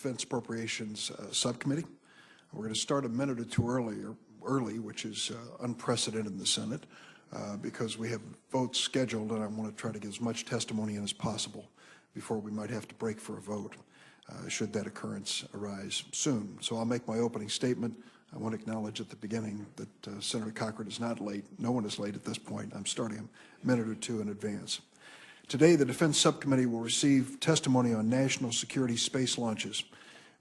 Defense Appropriations Subcommittee. We're going to start a minute or two early, which is unprecedented in the Senate, because we have votes scheduled, and I want to try to get as much testimony in as possible before we might have to break for a vote, should that occurrence arise soon. So I'll make my opening statement. I want to acknowledge at the beginning that Senator Cochran is not late. No one is late at this point. I'm starting a minute or two in advance. Today, the Defense Subcommittee will receive testimony on national security space launches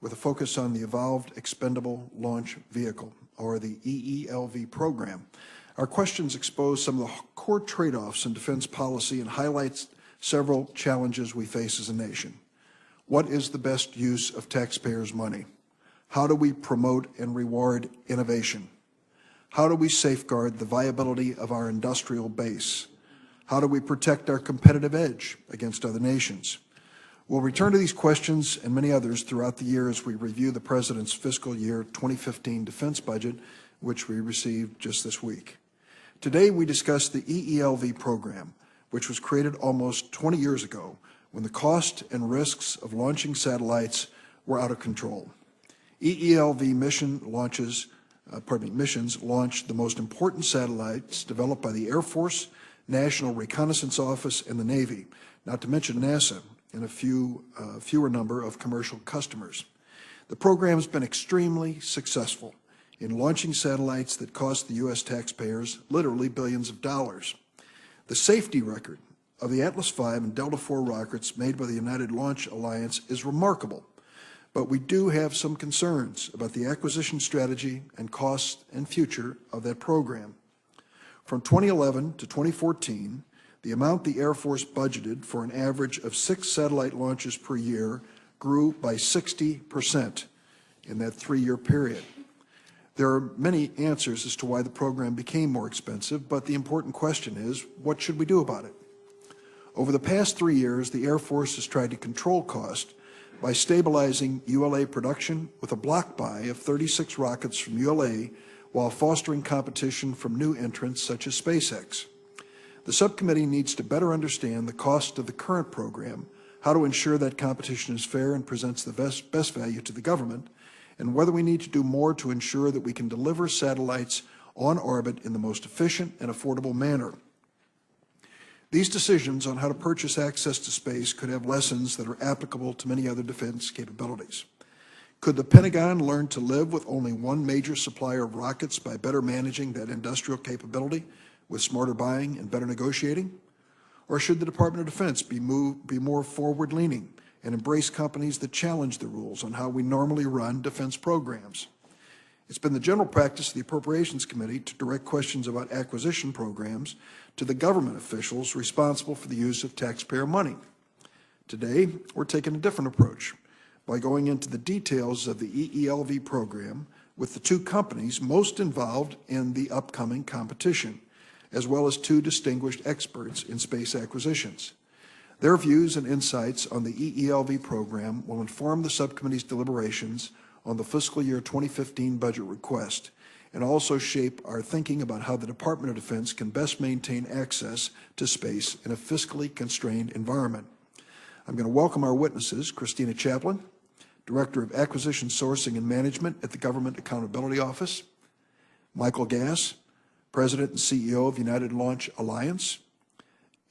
with a focus on the Evolved Expendable Launch Vehicle, or the EELV program. Our questions expose some of the core trade-offs in defense policy and highlights several challenges we face as a nation. What is the best use of taxpayers' money? How do we promote and reward innovation? How do we safeguard the viability of our industrial base? How do we protect our competitive edge against other nations? We'll return to these questions and many others throughout the year as we review the President's fiscal year 2015 defense budget, which we received just this week. Today, we discuss the EELV program, which was created almost 20 years ago when the cost and risks of launching satellites were out of control. EELV missions launched the most important satellites developed by the Air Force, National Reconnaissance Office, and the Navy, not to mention NASA, and a fewer number of commercial customers. The program has been extremely successful in launching satellites that cost the U.S. taxpayers literally billions of dollars. The safety record of the Atlas V and Delta IV rockets made by the United Launch Alliance is remarkable, but we do have some concerns about the acquisition strategy and cost and future of that program. From 2011 to 2014, the amount the Air Force budgeted for an average of 6 satellite launches per year grew by 60% in that 3-year period. There are many answers as to why the program became more expensive, but the important question is, what should we do about it? Over the past 3 years, the Air Force has tried to control cost by stabilizing ULA production with a block buy of 36 rockets from ULA while fostering competition from new entrants such as SpaceX. The subcommittee needs to better understand the cost of the current program, how to ensure that competition is fair and presents the best value to the government, and whether we need to do more to ensure that we can deliver satellites on orbit in the most efficient and affordable manner. These decisions on how to purchase access to space could have lessons that are applicable to many other defense capabilities. Could the Pentagon learn to live with only one major supplier of rockets by better managing that industrial capability with smarter buying and better negotiating? Or should the Department of Defense be more forward-leaning and embrace companies that challenge the rules on how we normally run defense programs? It's been the general practice of the Appropriations Committee to direct questions about acquisition programs to the government officials responsible for the use of taxpayer money. Today, we're taking a different approach by going into the details of the EELV program with the 2 companies most involved in the upcoming competition, as well as 2 distinguished experts in space acquisitions. Their views and insights on the EELV program will inform the subcommittee's deliberations on the fiscal year 2015 budget request, and also shape our thinking about how the Department of Defense can best maintain access to space in a fiscally constrained environment. I'm going to welcome our witnesses: Christina Chaplin, Director of Acquisition Sourcing and Management at the Government Accountability Office; Michael Gass, President and CEO of United Launch Alliance;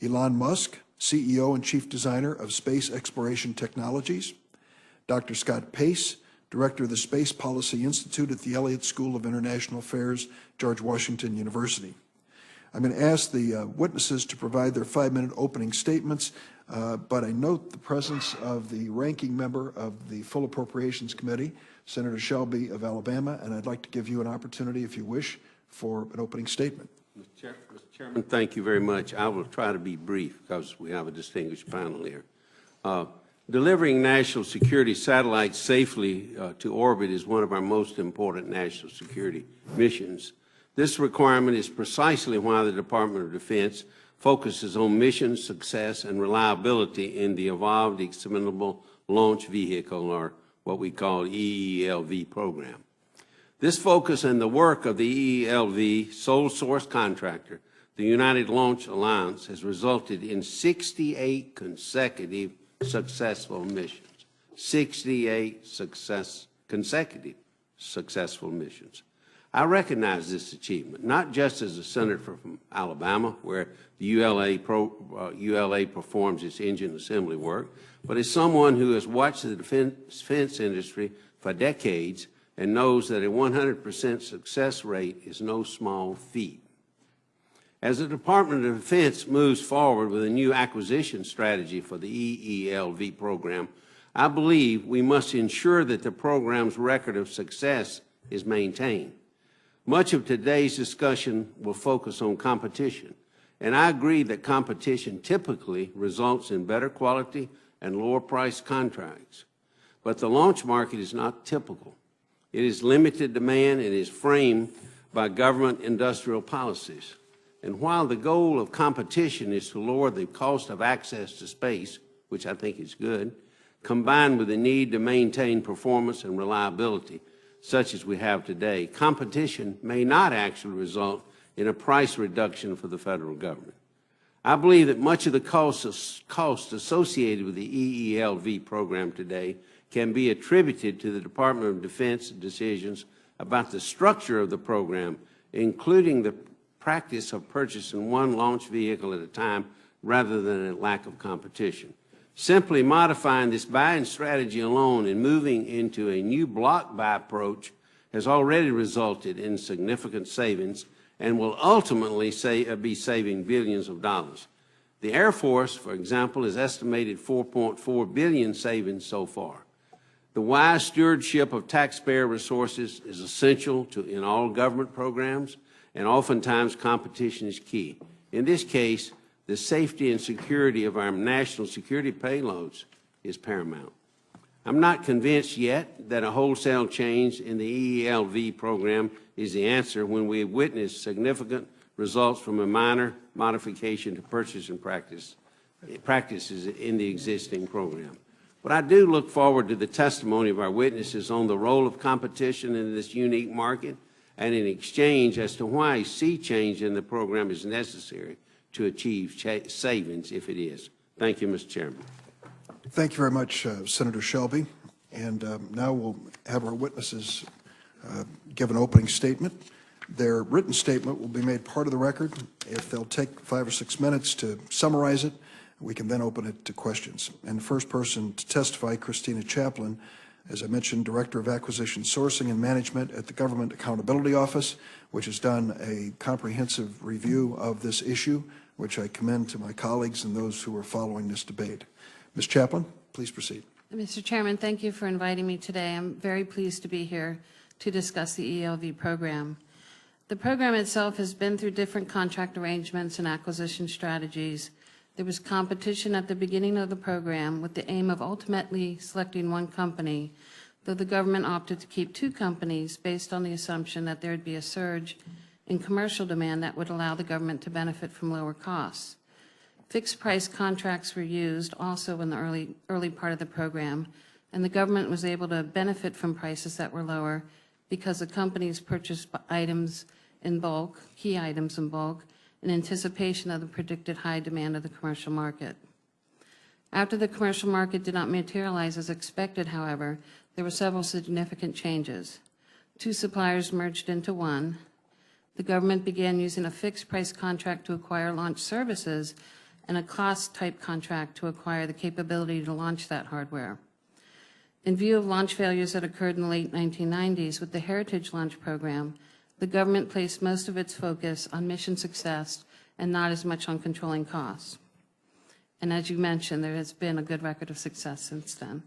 Elon Musk, CEO and Chief Designer of Space Exploration Technologies; Dr. Scott Pace, Director of the Space Policy Institute at the Elliott School of International Affairs, George Washington University. I'm going to ask the witnesses to provide their 5-minute opening statements, but I note the presence of the ranking member of the Full Appropriations Committee, Senator Shelby of Alabama, and I'd like to give you an opportunity, if you wish, for an opening statement. Mr. Chairman, thank you very much. I will try to be brief because we have a distinguished panel here. Delivering national security satellites safely to orbit is one of our most important national security missions. This requirement is precisely why the Department of Defense focuses on mission success and reliability in the Evolved Expendable Launch Vehicle, or what we call EELV program. This focus and the work of the EELV sole source contractor, the United Launch Alliance, has resulted in 68 consecutive successful missions. 68 consecutive successful missions. I recognize this achievement, not just as a senator from Alabama, where the ULA performs its engine assembly work, but as someone who has watched the defense industry for decades and knows that a 100% success rate is no small feat. As the Department of Defense moves forward with a new acquisition strategy for the EELV program, I believe we must ensure that the program's record of success is maintained. Much of today's discussion will focus on competition, and I agree that competition typically results in better quality and lower price contracts. But the launch market is not typical. It is limited demand and is framed by government industrial policies. And while the goal of competition is to lower the cost of access to space, which I think is good, combined with the need to maintain performance and reliability, such as we have today, competition may not actually result in a price reduction for the federal government. I believe that much of the cost associated with the EELV program today can be attributed to the Department of Defense decisions about the structure of the program, including the practice of purchasing one launch vehicle at a time rather than a lack of competition. Simply modifying this buying strategy alone and moving into a new block buy approach has already resulted in significant savings and will ultimately be saving billions of dollars. The Air Force, for example, has estimated $4.4 billion savings so far. The wise stewardship of taxpayer resources is essential in all government programs, and oftentimes competition is key. In this case, the safety and security of our national security payloads is paramount. I'm not convinced yet that a wholesale change in the EELV program is the answer when we have witnessed significant results from a minor modification to purchasing practices in the existing program. But I do look forward to the testimony of our witnesses on the role of competition in this unique market and in exchange as to why a sea change in the program is necessary to achieve savings if it is. Thank you, Mr. Chairman. Thank you very much, Senator Shelby. And now we'll have our witnesses give an opening statement. Their written statement will be made part of the record. If they'll take 5 or 6 minutes to summarize it, we can then open it to questions. And the first person to testify, Christina Chaplin, as I mentioned, Director of Acquisition Sourcing and Management at the Government Accountability Office, which has done a comprehensive review of this issue, which I commend to my colleagues and those who are following this debate. Ms. Chaplin, please proceed. Mr. Chairman, thank you for inviting me today. I'm very pleased to be here to discuss the ELV program. The program itself has been through different contract arrangements and acquisition strategies. There was competition at the beginning of the program with the aim of ultimately selecting one company, though the government opted to keep 2 companies based on the assumption that there would be a surge in commercial demand that would allow the government to benefit from lower costs. Fixed price contracts were used also in the early part of the program, and the government was able to benefit from prices that were lower because the companies purchased items in bulk, key items in bulk, in anticipation of the predicted high demand of the commercial market. After the commercial market did not materialize as expected, however, there were several significant changes. 2 suppliers merged into one. The government began using a fixed price contract to acquire launch services and a cost-type contract to acquire the capability to launch that hardware. In view of launch failures that occurred in the late 1990s with the Heritage Launch Program, the government placed most of its focus on mission success and not as much on controlling costs. And as you mentioned, there has been a good record of success since then.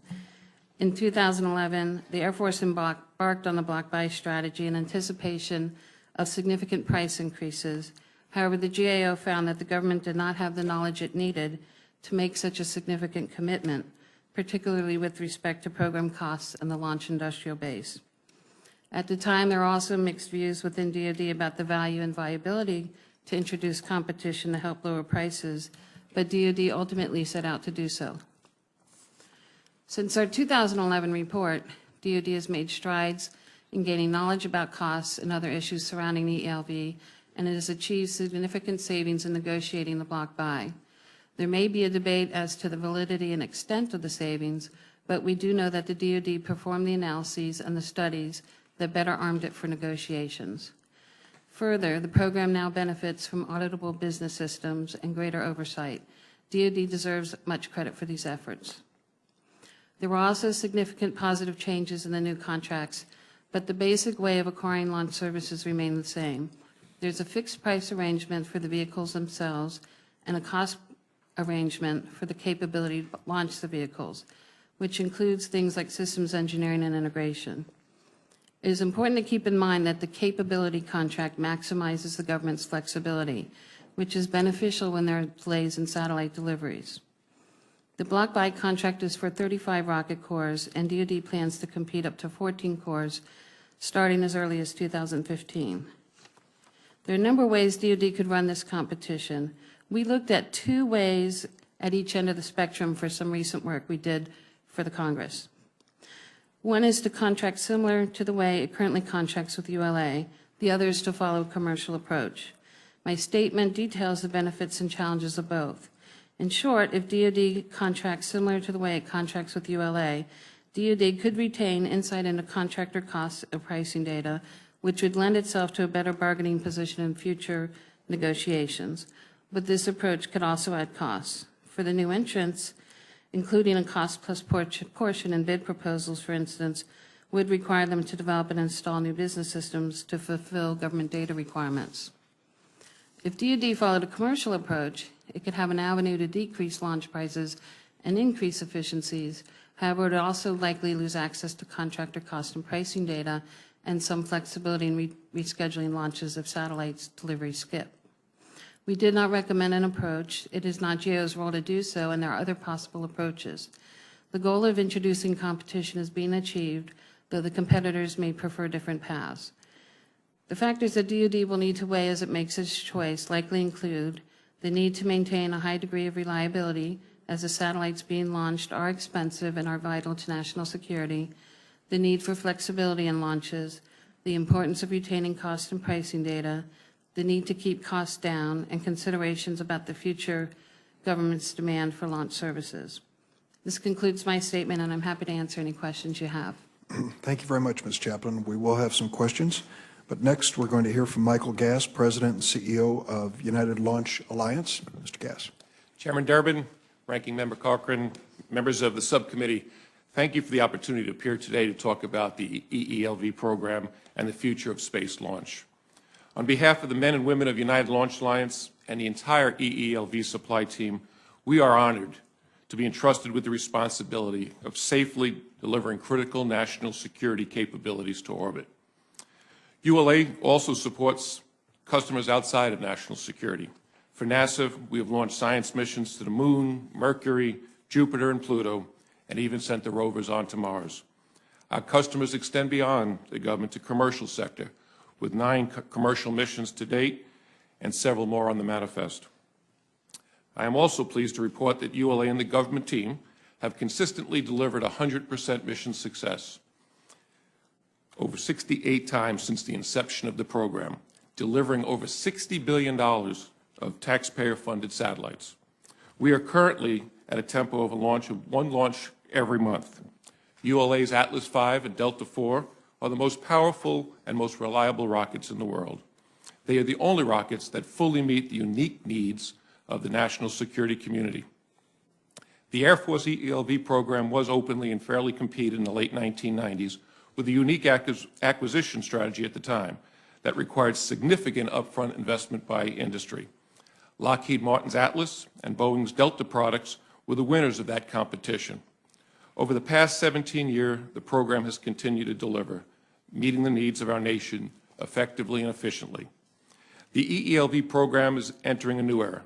In 2011, the Air Force embarked on the block buy strategy in anticipation of significant price increases. However, the GAO found that the government did not have the knowledge it needed to make such a significant commitment, particularly with respect to program costs and the launch industrial base. At the time, there were also mixed views within DoD about the value and viability to introduce competition to help lower prices, but DoD ultimately set out to do so. Since our 2011 report, DoD has made strides in gaining knowledge about costs and other issues surrounding the ELV, and it has achieved significant savings in negotiating the block buy. There may be a debate as to the validity and extent of the savings, but we do know that the DoD performed the analyses and the studies that better armed it for negotiations. Further, the program now benefits from auditable business systems and greater oversight. DoD deserves much credit for these efforts. There were also significant positive changes in the new contracts, but the basic way of acquiring launch services remained the same. There's a fixed price arrangement for the vehicles themselves and a cost arrangement for the capability to launch the vehicles, which includes things like systems engineering and integration. It is important to keep in mind that the capability contract maximizes the government's flexibility, which is beneficial when there are delays in satellite deliveries. The block buy contract is for 35 rocket cores, and DoD plans to compete up to 14 cores starting as early as 2015. There are a number of ways DoD could run this competition. We looked at 2 ways at each end of the spectrum for some recent work we did for the Congress. One is to contract similar to the way it currently contracts with ULA. The other is to follow a commercial approach. My statement details the benefits and challenges of both. In short, if DoD contracts similar to the way it contracts with ULA, DoD could retain insight into contractor costs and pricing data, which would lend itself to a better bargaining position in future negotiations. But this approach could also add costs. For the new entrants, including a cost-plus portion in bid proposals, for instance, would require them to develop and install new business systems to fulfill government data requirements. If DoD followed a commercial approach, it could have an avenue to decrease launch prices and increase efficiencies. However, it would also likely lose access to contractor cost and pricing data and some flexibility in rescheduling launches if satellites delivery skip. We did not recommend an approach. It is not GAO's role to do so, and there are other possible approaches. The goal of introducing competition is being achieved, though the competitors may prefer different paths. The factors that DoD will need to weigh as it makes its choice likely include the need to maintain a high degree of reliability, as the satellites being launched are expensive and are vital to national security, the need for flexibility in launches, the importance of retaining cost and pricing data, the need to keep costs down, and considerations about the future government's demand for launch services. This concludes my statement, and I'm happy to answer any questions you have. Thank you very much, Ms. Chaplin. We will have some questions, but next we're going to hear from Michael Gass, President and CEO of United Launch Alliance. Mr. Gass. Chairman Durbin, Ranking Member Cochran, members of the subcommittee, thank you for the opportunity to appear today to talk about the EELV program and the future of space launch. On behalf of the men and women of United Launch Alliance and the entire EELV supply team, we are honored to be entrusted with the responsibility of safely delivering critical national security capabilities to orbit. ULA also supports customers outside of national security. For NASA, we have launched science missions to the Moon, Mercury, Jupiter, and Pluto, and even sent the rovers onto Mars. Our customers extend beyond the government to commercial sector, with 9 commercial missions to date and several more on the manifest. I am also pleased to report that ULA and the government team have consistently delivered 100% mission success, over 68 times since the inception of the program, delivering over $60 billion of taxpayer-funded satellites. We are currently at a tempo of one launch every month. ULA's Atlas V and Delta IV are the most powerful and most reliable rockets in the world. They are the only rockets that fully meet the unique needs of the national security community. The Air Force EELV program was openly and fairly competed in the late 1990s with a unique acquisition strategy at the time that required significant upfront investment by industry. Lockheed Martin's Atlas and Boeing's Delta products were the winners of that competition. Over the past 17 years, the program has continued to deliver, meeting the needs of our nation effectively and efficiently. The EELV program is entering a new era.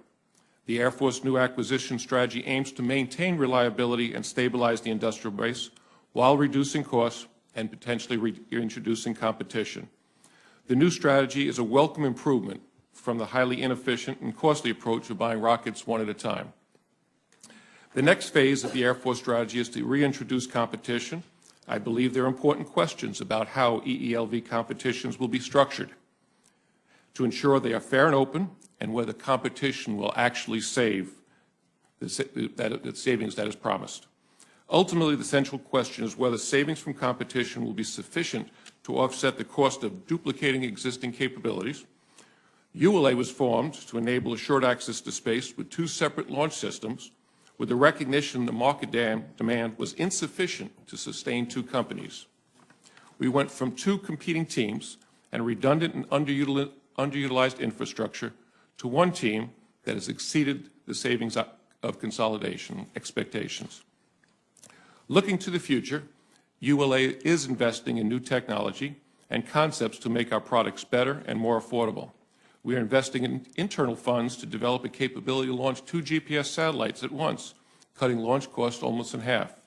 The Air Force new acquisition strategy aims to maintain reliability and stabilize the industrial base while reducing costs and potentially reintroducing competition. The new strategy is a welcome improvement from the highly inefficient and costly approach of buying rockets one at a time. The next phase of the Air Force strategy is to reintroduce competition. I believe there are important questions about how EELV competitions will be structured to ensure they are fair and open and whether competition will actually save the savings that is promised. Ultimately, the central question is whether savings from competition will be sufficient to offset the cost of duplicating existing capabilities. ULA was formed to enable assured access to space with 2 separate launch systems, with the recognition the market demand was insufficient to sustain 2 companies. We went from 2 competing teams and redundant and underutilized infrastructure to 1 team that has exceeded the savings of consolidation expectations. Looking to the future, ULA is investing in new technology and concepts to make our products better and more affordable. We are investing in internal funds to develop a capability to launch 2 GPS satellites at once, cutting launch costs almost in half.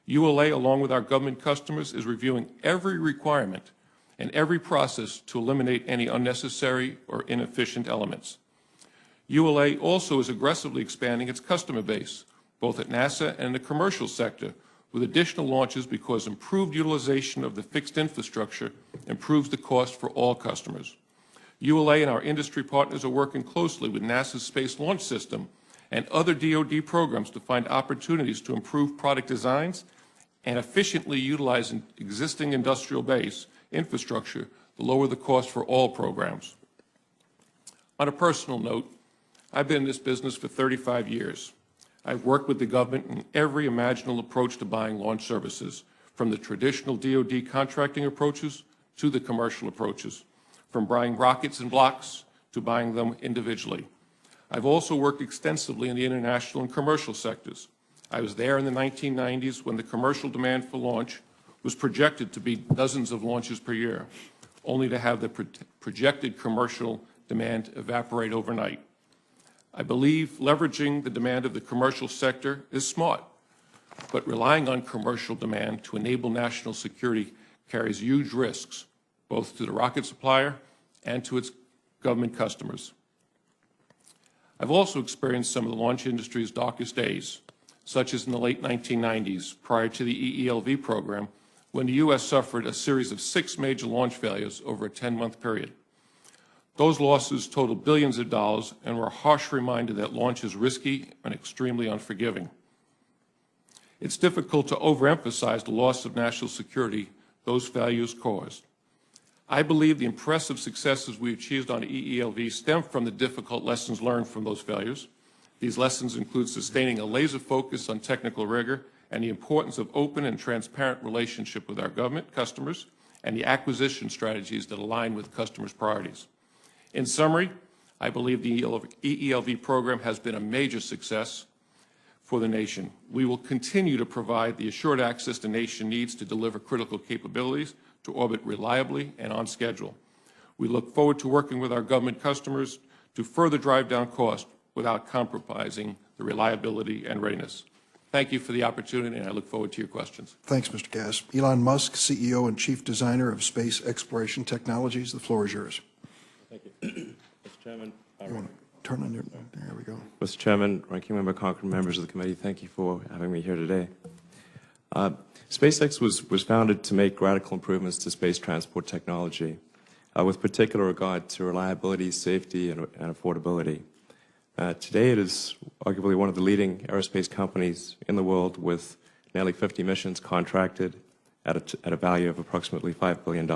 ULA, along with our government customers, is reviewing every requirement and every process to eliminate any unnecessary or inefficient elements. ULA also is aggressively expanding its customer base, both at NASA and in the commercial sector, with additional launches because improved utilization of the fixed infrastructure improves the cost for all customers. ULA and our industry partners are working closely with NASA's Space Launch System and other DoD programs to find opportunities to improve product designs and efficiently utilize existing industrial base infrastructure to lower the cost for all programs. On a personal note, I've been in this business for 35 years. I've worked with the government in every imaginable approach to buying launch services, from the traditional DoD contracting approaches to the commercial approaches, from buying rockets and blocks to buying them individually. I've also worked extensively in the international and commercial sectors. I was there in the 1990s when the commercial demand for launch was projected to be dozens of launches per year, only to have the projected commercial demand evaporate overnight. I believe leveraging the demand of the commercial sector is smart, but relying on commercial demand to enable national security carries huge risks, both to the rocket supplier and to its government customers. I've also experienced some of the launch industry's darkest days, such as in the late 1990s, prior to the EELV program, when the U.S. suffered a series of 6 major launch failures over a 10-month period. Those losses totaled billions of dollars and were a harsh reminder that launch is risky and extremely unforgiving. It's difficult to overemphasize the loss of national security those failures caused. I believe the impressive successes we achieved on EELV stem from the difficult lessons learned from those failures. These lessons include sustaining a laser focus on technical rigor and the importance of open and transparent relationship with our government customers and the acquisition strategies that align with customers' priorities. In summary, I believe the EELV program has been a major success for the nation. We will continue to provide the assured access the nation needs to deliver critical capabilities to orbit reliably and on schedule. We look forward to working with our government customers to further drive down cost without compromising the reliability and readiness. Thank you for the opportunity, and I look forward to your questions. Thanks, Mr. Gass. Elon Musk, CEO and Chief Designer of Space Exploration Technologies, the floor is yours. Thank you. Mr. Chairman. You want to turn on your, there we go. Mr. Chairman, Ranking Member Cochran, members of the committee, thank you for having me here today. SpaceX was founded to make radical improvements to space transport technology, with particular regard to reliability, safety, and affordability. Today, it is arguably one of the leading aerospace companies in the world, with nearly 50 missions contracted at a value of approximately $5 billion.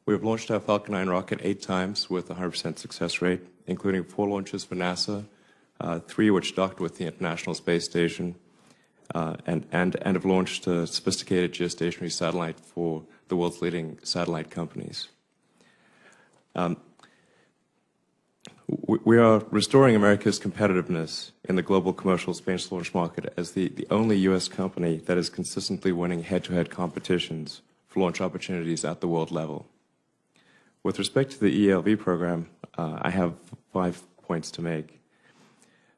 We have launched our Falcon 9 rocket 8 times with a 100% success rate, including 4 launches for NASA, 3 which docked with the International Space Station, and have launched a sophisticated geostationary satellite for the world's leading satellite companies. We are restoring America's competitiveness in the global commercial space launch market as the only U.S. company that is consistently winning head-to-head competitions for launch opportunities at the world level. With respect to the ELV program, I have 5 points to make.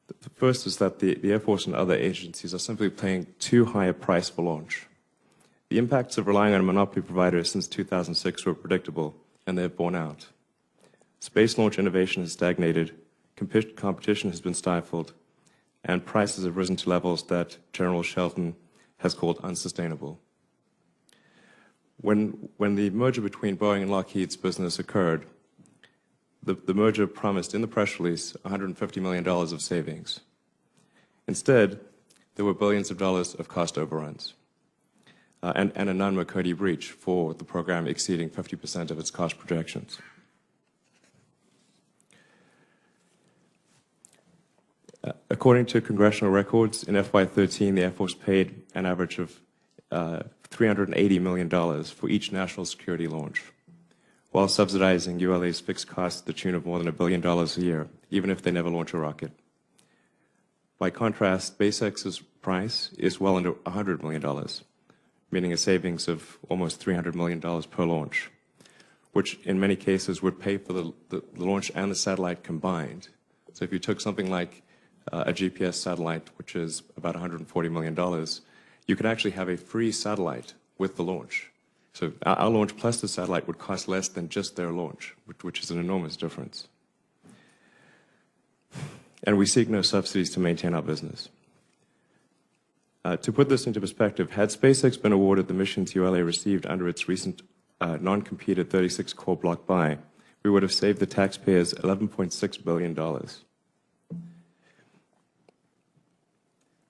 The first is that the Air Force and other agencies are simply paying too high a price for launch. The impacts of relying on a monopoly provider since 2006 were predictable, and they have borne out. Space launch innovation has stagnated, competition has been stifled, and prices have risen to levels that General Shelton has called unsustainable. When the merger between Boeing and Lockheed's business occurred, the merger promised in the press release $150 million of savings. Instead, there were billions of dollars of cost overruns and a non-McCurdy breach for the program exceeding 50% of its cost projections. According to congressional records, in FY13, the Air Force paid an average of $380 million for each national security launch, while subsidizing ULA's fixed costs to the tune of more than $1 billion a year, even if they never launch a rocket. By contrast, SpaceX's price is well under $100 million, meaning a savings of almost $300 million per launch, which in many cases would pay for the launch and the satellite combined. So if you took something like a GPS satellite, which is about $140 million, you could actually have a free satellite with the launch. So our launch plus the satellite would cost less than just their launch, which is an enormous difference. And we seek no subsidies to maintain our business. To put this into perspective, had SpaceX been awarded the missions ULA received under its recent non-competed 36-core block buy, we would have saved the taxpayers $11.6 billion.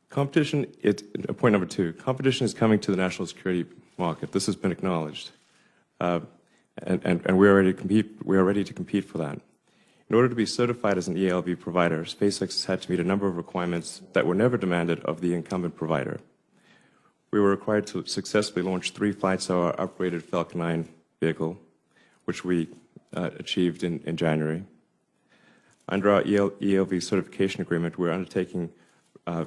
Competition, point number 2, competition is coming to the national security market. This has been acknowledged. And we are ready to compete for that. In order to be certified as an ELV provider, SpaceX has had to meet a number of requirements that were never demanded of the incumbent provider. We were required to successfully launch 3 flights of our upgraded Falcon 9 vehicle, which we achieved in January. Under our ELV certification agreement, we're undertaking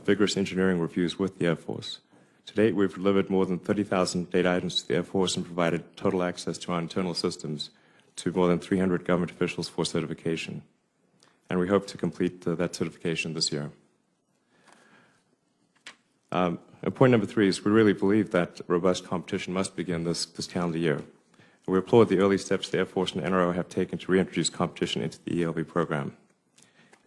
vigorous engineering reviews with the Air Force. To date, we've delivered more than 30,000 data items to the Air Force and provided total access to our internal systems to more than 300 government officials for certification. And we hope to complete that certification this year. And point number 3 is we really believe that robust competition must begin this calendar year. We applaud the early steps the Air Force and NRO have taken to reintroduce competition into the ELV program.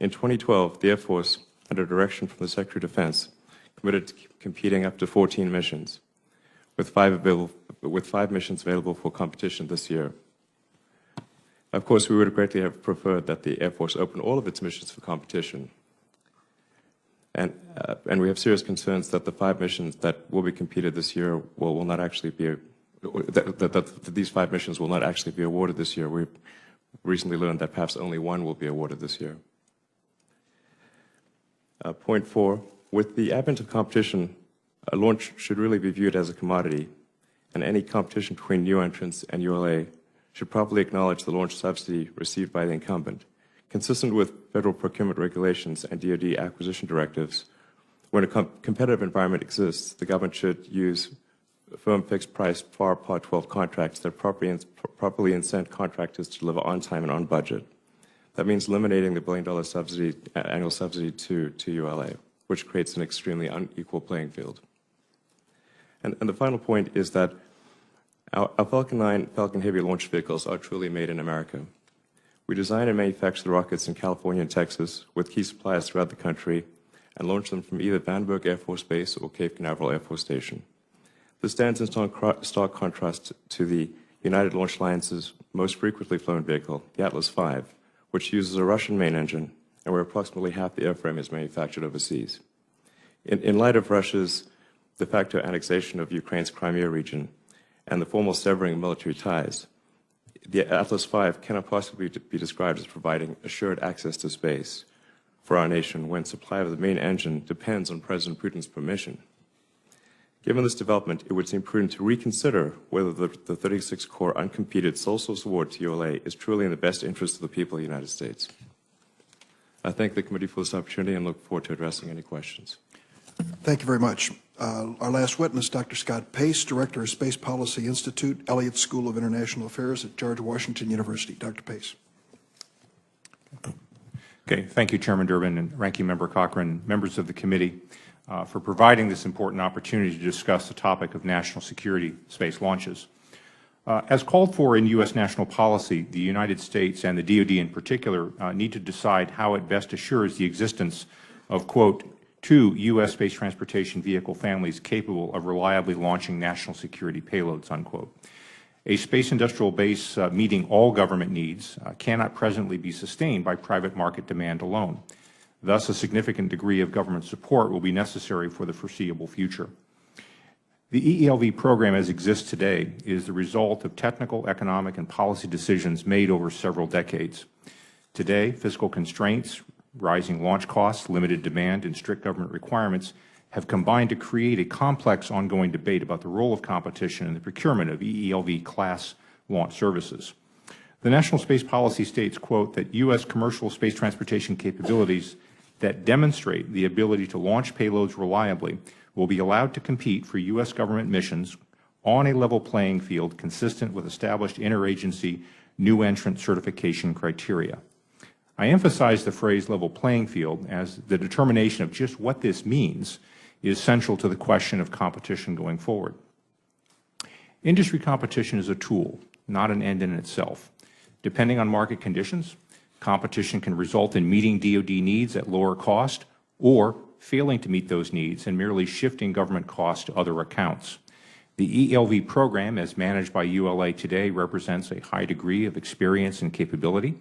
In 2012, the Air Force, under direction from the Secretary of Defense, committed to competing up to 14 missions, with 5 missions available for competition this year. Of course, we would greatly have preferred that the Air Force open all of its missions for competition. And we have serious concerns that the 5 missions that will be competed this year will not actually be, that these 5 missions will not actually be awarded this year. We've recently learned that perhaps only 1 will be awarded this year. Point 4, with the advent of competition, a launch should really be viewed as a commodity, and any competition between new entrants and ULA should properly acknowledge the launch subsidy received by the incumbent. Consistent with federal procurement regulations and DoD acquisition directives, when a competitive environment exists, the government should use firm fixed price FAR Part 12 contracts that properly incent contractors to deliver on time and on budget. That means eliminating the $1 billion subsidy, annual subsidy to ULA, which creates an extremely unequal playing field. And the final point is that our Falcon 9 Falcon Heavy launch vehicles are truly made in America. We design and manufacture the rockets in California and Texas with key suppliers throughout the country and launch them from either Vandenberg Air Force Base or Cape Canaveral Air Force Station. This stands in stark contrast to the United Launch Alliance's most frequently flown vehicle, the Atlas V, which uses a Russian main engine and where approximately half the airframe is manufactured overseas. In light of Russia's de facto annexation of Ukraine's Crimea region and the formal severing of military ties, the Atlas V cannot possibly be described as providing assured access to space for our nation when supply of the main engine depends on President Putin's permission. Given this development, it would seem prudent to reconsider whether the 36-core uncompeted sole source award to ULA is truly in the best interest of the people of the United States. I thank the committee for this opportunity and look forward to addressing any questions. Thank you very much. Our last witness, Dr. Scott Pace, Director of Space Policy Institute, Elliott School of International Affairs at George Washington University. Dr. Pace. Okay, thank you, Chairman Durbin and Ranking Member Cochran, members of the committee, for providing this important opportunity to discuss the topic of national security space launches. As called for in U.S. national policy, the United States and the DoD in particular need to decide how it best assures the existence of, quote, 2 U.S. space transportation vehicle families capable of reliably launching national security payloads, unquote. A space industrial base meeting all government needs cannot presently be sustained by private market demand alone. Thus, a significant degree of government support will be necessary for the foreseeable future. The EELV program as it exists today is the result of technical, economic, and policy decisions made over several decades. Today, fiscal constraints, rising launch costs, limited demand, and strict government requirements have combined to create a complex ongoing debate about the role of competition in the procurement of EELV class launch services. The National Space Policy states, quote, that U.S. commercial space transportation capabilities that demonstrate the ability to launch payloads reliably will be allowed to compete for U.S. government missions on a level playing field consistent with established interagency new entrant certification criteria. I emphasize the phrase level playing field as the determination of just what this means is central to the question of competition going forward. Industry competition is a tool, not an end in itself. Depending on market conditions, competition can result in meeting DoD needs at lower cost or failing to meet those needs and merely shifting government costs to other accounts. The EELV program, as managed by ULA today, represents a high degree of experience and capability.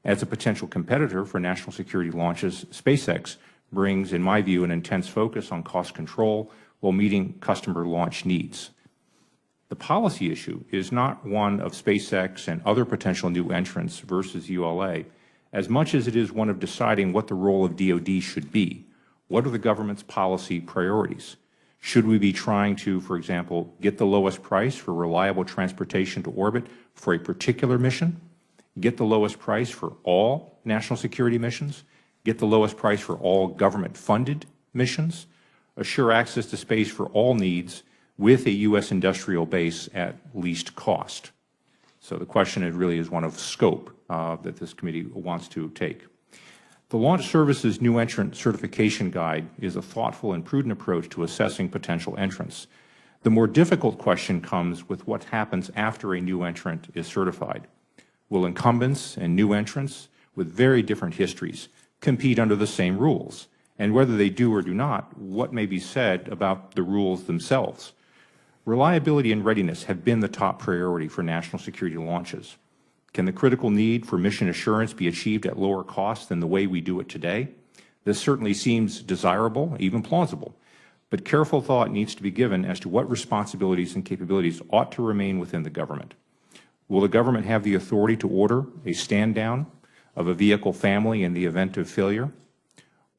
As a potential competitor for national security launches, SpaceX brings, in my view, an intense focus on cost control while meeting customer launch needs. The policy issue is not one of SpaceX and other potential new entrants versus ULA, as much as it is one of deciding what the role of DoD should be. What are the government's policy priorities? Should we be trying to, for example, get the lowest price for reliable transportation to orbit for a particular mission? Get the lowest price for all national security missions? Get the lowest price for all government-funded missions? Assure access to space for all needs with a U.S. industrial base at least cost? So the question really is one of scope that this committee wants to take. The Launch Services New Entrant Certification Guide is a thoughtful and prudent approach to assessing potential entrants. The more difficult question comes with what happens after a new entrant is certified. Will incumbents and new entrants with very different histories compete under the same rules? And whether they do or do not, what may be said about the rules themselves? Reliability and readiness have been the top priority for national security launches. Can the critical need for mission assurance be achieved at lower cost than the way we do it today? This certainly seems desirable, even plausible, but careful thought needs to be given as to what responsibilities and capabilities ought to remain within the government. Will the government have the authority to order a stand-down of a vehicle family in the event of failure?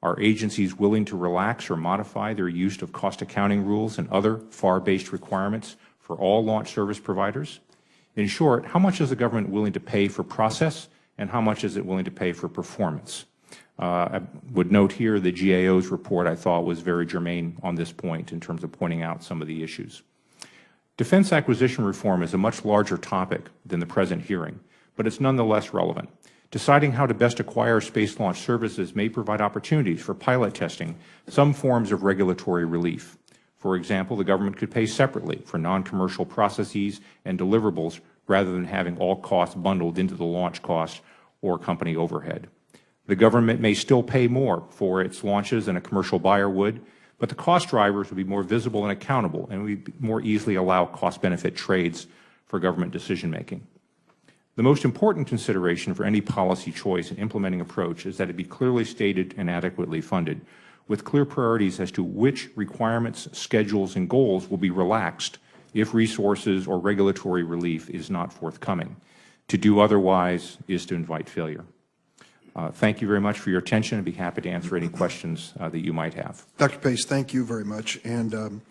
Are agencies willing to relax or modify their use of cost accounting rules and other FAR-based requirements for all launch service providers? In short, how much is the government willing to pay for process, and how much is it willing to pay for performance? I would note here the GAO's report I thought was very germane on this point in terms of pointing out some of the issues. Defense acquisition reform is a much larger topic than the present hearing, but it's nonetheless relevant. Deciding how to best acquire space launch services may provide opportunities for pilot testing some forms of regulatory relief. For example, the government could pay separately for non-commercial processes and deliverables rather than having all costs bundled into the launch cost or company overhead. The government may still pay more for its launches than a commercial buyer would, but the cost drivers would be more visible and accountable, and we more easily allow cost-benefit trades for government decision-making. The most important consideration for any policy choice and implementing approach is that it be clearly stated and adequately funded, with clear priorities as to which requirements, schedules, and goals will be relaxed if resources or regulatory relief is not forthcoming. To do otherwise is to invite failure. Thank you very much for your attention. I'd be happy to answer any questions that you might have. Dr. Pace, thank you very much. And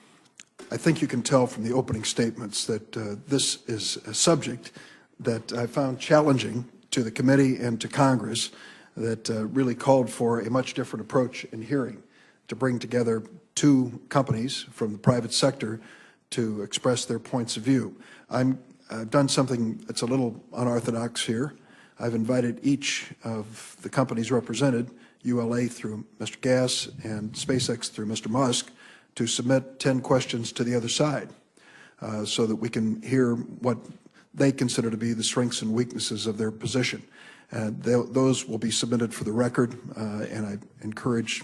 I think you can tell from the opening statements that this is a subject that I found challenging to the committee and to Congress, that really called for a much different approach in hearing, to bring together two companies from the private sector to express their points of view. I've done something that's a little unorthodox here. I've invited each of the companies represented, ULA through Mr. Gass and SpaceX through Mr. Musk, to submit 10 questions to the other side so that we can hear what they consider to be the strengths and weaknesses of their position. Those will be submitted for the record, and I encourage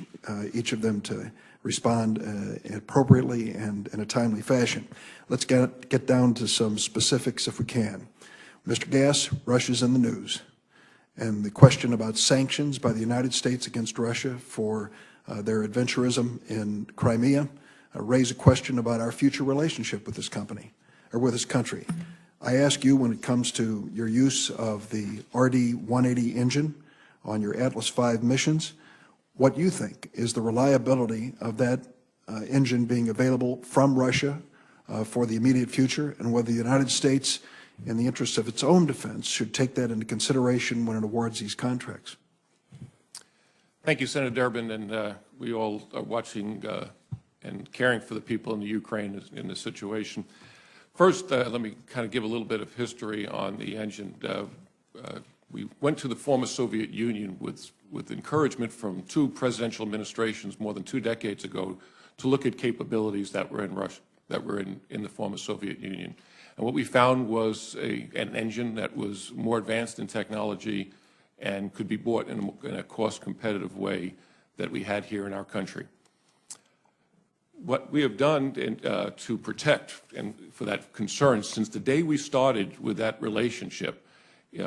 each of them to respond appropriately and in a timely fashion. Let's get down to some specifics if we can. Mr. Gass, Russia's in the news, and the question about sanctions by the United States against Russia for their adventurism in Crimea raise a question about our future relationship with this company, or with this country. I ask you, when it comes to your use of the RD-180 engine on your Atlas V missions, what you think is the reliability of that engine being available from Russia for the immediate future, and whether the United States, in the interest of its own defense, should take that into consideration when it awards these contracts. Thank you, Senator Durbin, and we all are watching and caring for the people in the Ukraine in this situation. First, let me kind of give a little bit of history on the engine. We went to the former Soviet Union with encouragement from two presidential administrations more than 2 decades ago to look at capabilities that were in Russia, that were in the former Soviet Union. And what we found was an engine that was more advanced in technology and could be bought in a cost-competitive way that we had here in our country. What we have done to protect and for that concern since the day we started with that relationship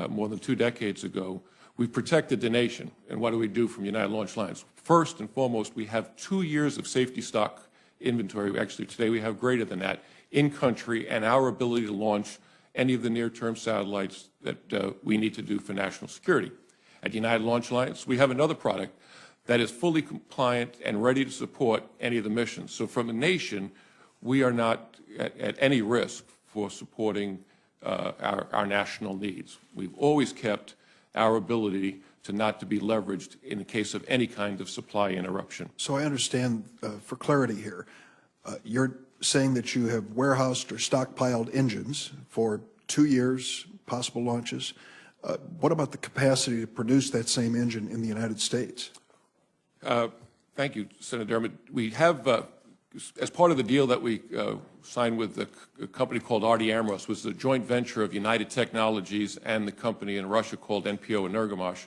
more than 2 decades ago, we've protected the nation. And what do we do from United Launch Alliance? First and foremost, we have 2 years of safety stock inventory. Actually, today we have greater than that in country, and our ability to launch any of the near-term satellites that we need to do for national security. At United Launch Alliance, we have another product that is fully compliant and ready to support any of the missions. So from a nation, we are not at any risk for supporting our national needs. We've always kept our ability to not to be leveraged in the case of any kind of supply interruption. So I understand, for clarity here, you're saying that you have warehoused or stockpiled engines for 2 years, possible launches. What about the capacity to produce that same engine in the United States? Thank you, Senator Durbin. We have, as part of the deal that we signed with a company called RD Amros, was a joint venture of United Technologies and the company in Russia called NPO Energomash.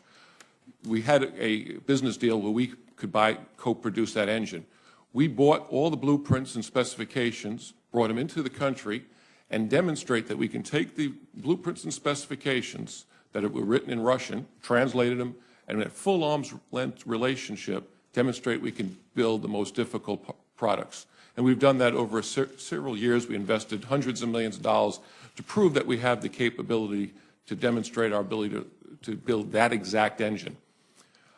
We had a business deal where we could co-produce that engine. We bought all the blueprints and specifications, brought them into the country, and demonstrate that we can take the blueprints and specifications that were written in Russian, translated them, and in a full arm's length relationship, demonstrate we can build the most difficult products. And we've done that over several years. We invested hundreds of millions of dollars to prove that we have the capability to demonstrate our ability to build that exact engine.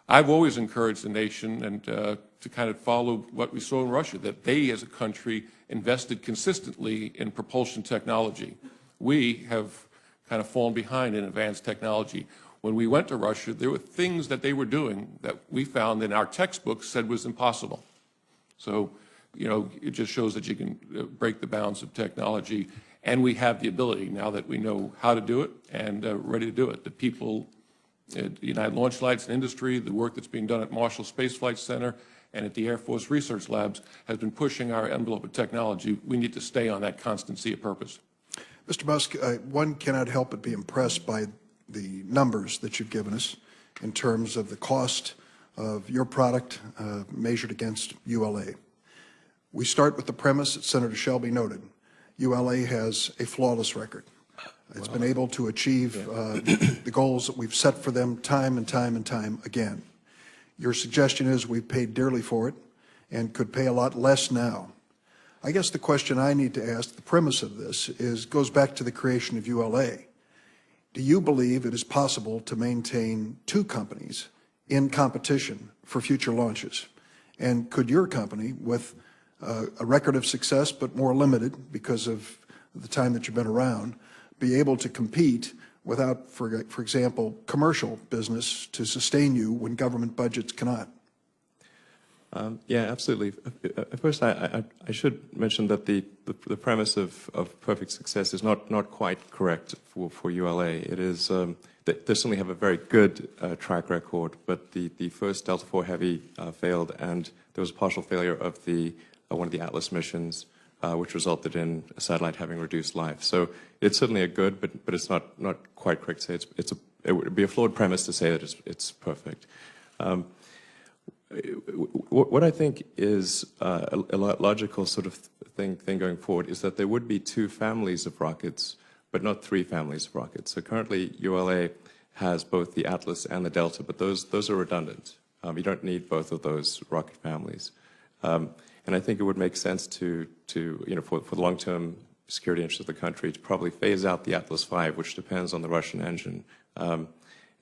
I've always encouraged the nation and to kind of follow what we saw in Russia, that they as a country invested consistently in propulsion technology. We have kind of fallen behind in advanced technology. When we went to Russia, there were things that they were doing that we found in our textbooks said was impossible. So, you know, it just shows that you can break the bounds of technology, and we have the ability now that we know how to do it and ready to do it. The people at United Launch Alliance and industry, the work that's being done at Marshall Space Flight Center and at the Air Force Research Labs has been pushing our envelope of technology. We need to stay on that constancy of purpose. Mr. Musk, one cannot help but be impressed by the numbers that you've given us in terms of the cost of your product measured against ULA. We start with the premise that Senator Shelby noted. ULA has a flawless record. It's been able to achieve the goals that we've set for them time and time and time again. Your suggestion is we've paid dearly for it and could pay a lot less now. I guess the question I need to ask, the premise of this, goes back to the creation of ULA. Do you believe it is possible to maintain 2 companies in competition for future launches? And could your company, with a record of success but more limited because of the time that you've been around, be able to compete without, for example, commercial business to sustain you when government budgets cannot? Yeah, absolutely. First, I should mention that the premise of perfect success is not quite correct for ULA. It is they certainly have a very good track record, but the first Delta IV Heavy failed, and there was a partial failure of one of the Atlas missions, which resulted in a satellite having reduced life. So it's certainly a good, but it's not quite correct to say it would be a flawed premise to say that it's perfect. What I think is a logical sort of thing going forward is that there would be 2 families of rockets, but not 3 families of rockets. So currently, ULA has both the Atlas and the Delta, but those are redundant. You don't need both of those rocket families. And I think it would make sense to for the long-term security interests of the country to probably phase out the Atlas V, which depends on the Russian engine,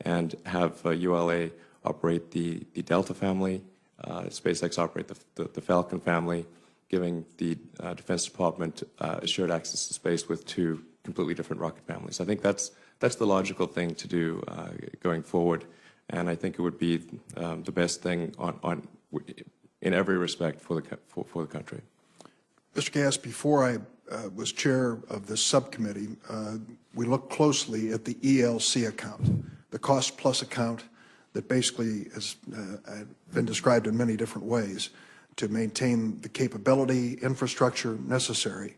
and have ULA operate the Delta family, SpaceX operate the Falcon family, giving the Defense Department assured access to space with two completely different rocket families. I think that's the logical thing to do going forward, and I think it would be the best thing in every respect for the country. Mr. Gass, before I was chair of this subcommittee, we looked closely at the ELC account, the cost-plus account that basically has been described in many different ways to maintain the capability, infrastructure necessary.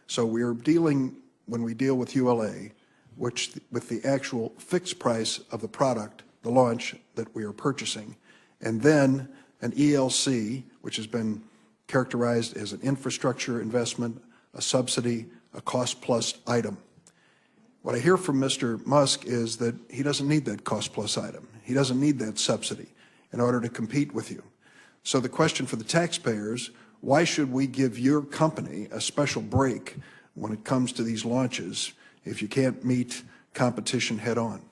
So we are dealing, when we deal with ULA, with the actual fixed price of the product, the launch that we are purchasing, and then an ELC, which has been characterized as an infrastructure investment, a subsidy, a cost-plus item. What I hear from Mr. Musk is that he doesn't need that cost-plus item. He doesn't need that subsidy in order to compete with you. So the question for the taxpayers, why should we give your company a special break when it comes to these launches if you can't meet competition head-on?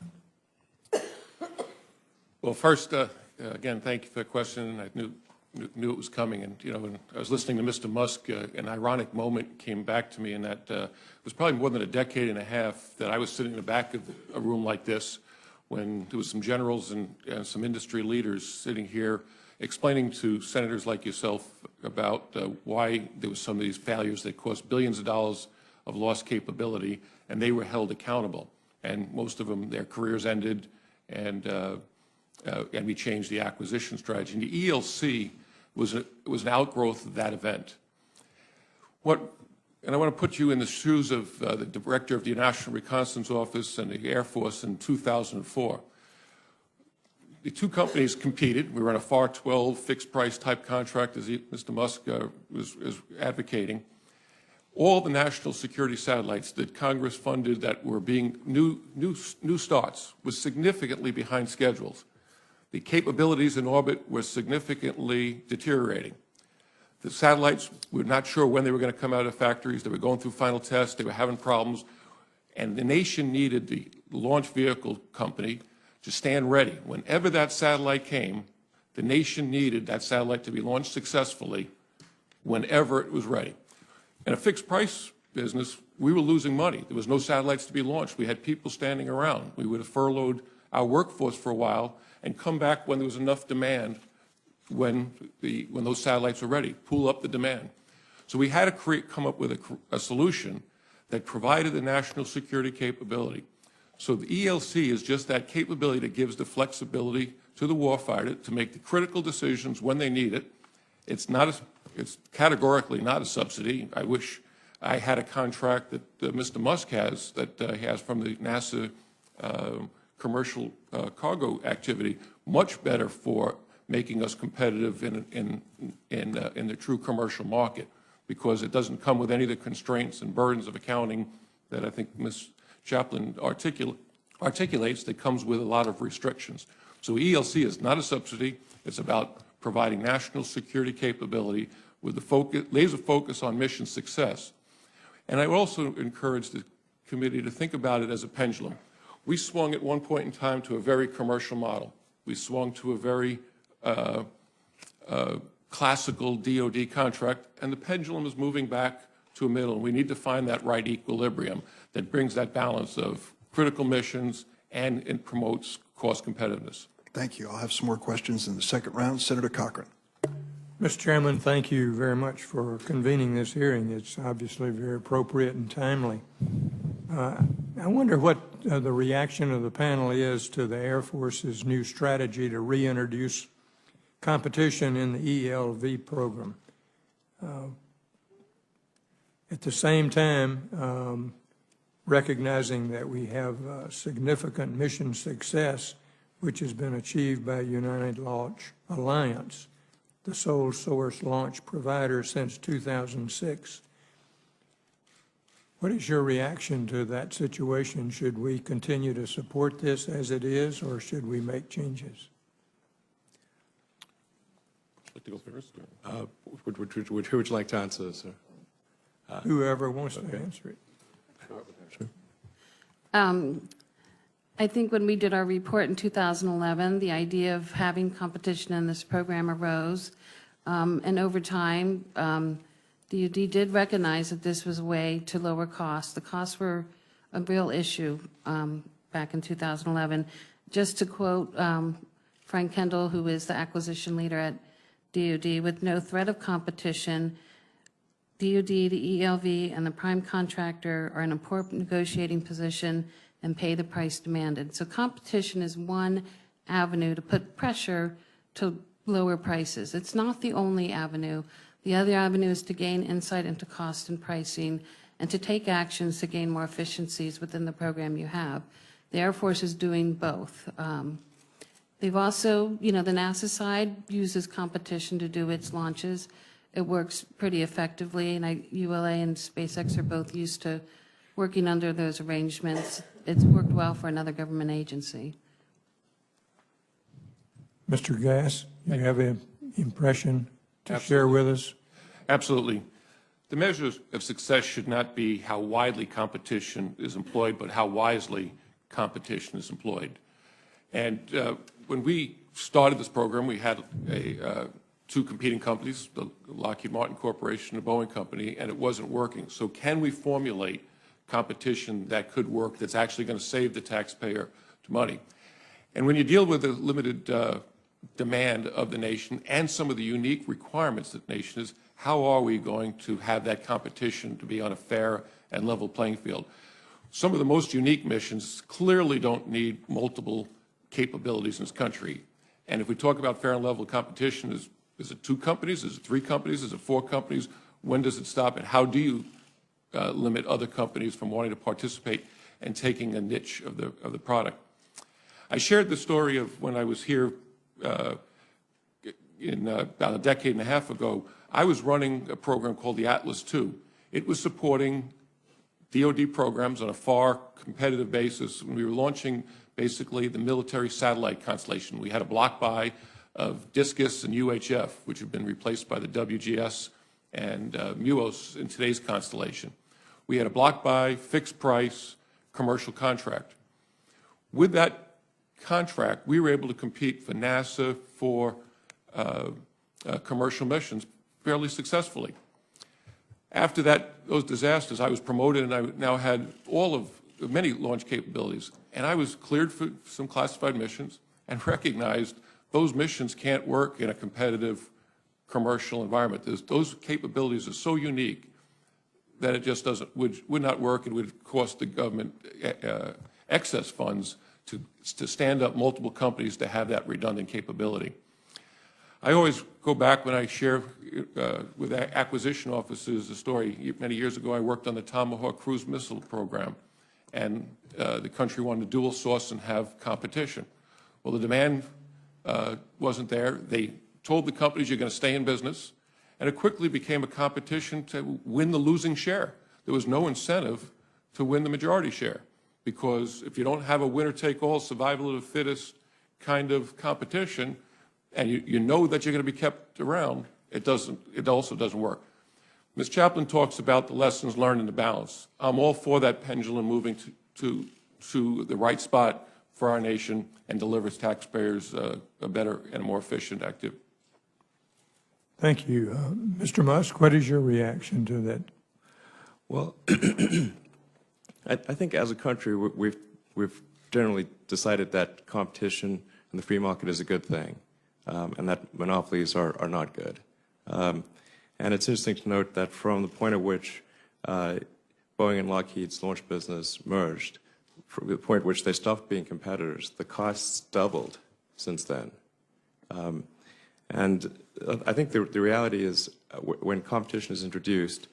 Well, first, again, thank you for the question. I knew it was coming, and when I was listening to Mr. Musk, an ironic moment came back to me, and that it was probably more than a decade and a half that I was sitting in the back of a room like this when there was some generals and some industry leaders sitting here explaining to senators like yourself about why there was some of these failures that cost billions of dollars of lost capability, and they were held accountable. And most of them, their careers ended, and we changed the acquisition strategy. And the ELC was an outgrowth of that event. And I want to put you in the shoes of the director of the National Reconnaissance Office and the Air Force in 2004. The two companies competed. We were on a FAR 12 fixed price type contract, as Mr. Musk was advocating. All the national security satellites that Congress funded that were being new starts was significantly behind schedules. The capabilities in orbit were significantly deteriorating. The satellites, we were not sure when they were going to come out of factories. They were going through final tests. They were having problems. And the nation needed the launch vehicle company to stand ready. Whenever that satellite came, the nation needed that satellite to be launched successfully whenever it was ready. In a fixed price business, we were losing money. There was no satellites to be launched. We had people standing around. We would have furloughed our workforce for a while and come back when there was enough demand when those satellites were ready, pool up the demand. So we had to come up with a solution that provided the national security capability. So the ELC is just that capability that gives the flexibility to the warfighter to make the critical decisions when they need it. It's categorically not a subsidy. I wish I had a contract that Mr. Musk has, that he has from the NASA commercial cargo activity, much better for making us competitive in the true commercial market, because it doesn't come with any of the constraints and burdens of accounting that I think Ms. Chaplin articulates, that comes with a lot of restrictions. So ELC is not a subsidy. It's about providing national security capability with the laser focus on mission success. And I would also encourage the committee to think about it as a pendulum. We swung at one point in time to a very commercial model. We swung to a very classical DoD contract, and the pendulum is moving back to a middle. We need to find that right equilibrium that brings that balance of critical missions and it promotes cost competitiveness. Thank you. I'll have some more questions in the second round. Senator Cochran. Mr. Chairman, thank you very much for convening this hearing. It's obviously very appropriate and timely. I wonder what the reaction of the panel is to the Air Force's new strategy to reintroduce competition in the ELV program. At the same time, recognizing that we have significant mission success, which has been achieved by United Launch Alliance, the sole source launch provider since 2006. What is your reaction to that situation? Should we continue to support this as it is, or should we make changes? Like to go first? Who would you like to answer, sir? Whoever wants to answer it. I think when we did our report in 2011, the idea of having competition in this program arose. And over time, DoD did recognize that this was a way to lower costs. The costs were a real issue back in 2011. Just to quote Frank Kendall, who is the acquisition leader at DoD, with no threat of competition, DoD, the ELV, and the prime contractor are in a poor negotiating position and pay the price demanded. So competition is one avenue to put pressure to lower prices. It's not the only avenue. The other avenue is to gain insight into cost and pricing and to take actions to gain more efficiencies within the program you have. The Air Force is doing both. They've also, the NASA side uses competition to do its launches. It works pretty effectively, and ULA and SpaceX are both used to working under those arrangements. It's worked well for another government agency. Mr. Gass, you have an impression to share with us? Absolutely. The measure of success should not be how widely competition is employed, but how wisely competition is employed. And when we started this program, we had two competing companies, the Lockheed Martin Corporation and the Boeing Company, and it wasn't working. So can we formulate competition that could work, that's actually going to save the taxpayer money? And when you deal with the limited demand of the nation and some of the unique requirements that the nation is, how are we going to have that competition to be on a fair and level playing field? Some of the most unique missions clearly don't need multiple capabilities in this country. And if we talk about fair and level competition, is it 2 companies? Is it 3 companies? Is it 4 companies? When does it stop? And how do you limit other companies from wanting to participate and taking a niche of the product? I shared the story of when I was here about a decade and a half ago. I was running a program called the Atlas II. It was supporting DoD programs on a far competitive basis. When we were launching basically the military satellite constellation, we had a block buy of Discus and UHF, which have been replaced by the WGS and MUOS in today's constellation. We had a block buy, fixed price, commercial contract. With that contract, we were able to compete for NASA for commercial missions fairly successfully. After those disasters, I was promoted, and I now had many launch capabilities. And I was cleared for some classified missions and recognized those missions can't work in a competitive commercial environment. Those capabilities are so unique that it just would not work. It would cost the government excess funds to stand up multiple companies to have that redundant capability. I always go back when I share with acquisition officers a story. Many years ago, I worked on the Tomahawk cruise missile program, and the country wanted to dual source and have competition. Well, the demand wasn't there. They told the companies, you're going to stay in business, and it quickly became a competition to win the losing share. There was no incentive to win the majority share, because if you don't have a winner-take-all, survival of the fittest kind of competition, and you know that you're going to be kept around, it also doesn't work. Ms. Chaplin talks about the lessons learned and the balance. I'm all for that pendulum moving to the right spot for our nation and delivers taxpayers a better and more efficient activity. Thank you. Mr. Musk, what is your reaction to that? Well, I think as a country, we've generally decided that competition in the free market is a good thing, and that monopolies are not good. And it's interesting to note that from the point at which Boeing and Lockheed's launch business merged, from the point at which they stopped being competitors, the costs doubled since then. And I think the reality is when competition is introduced,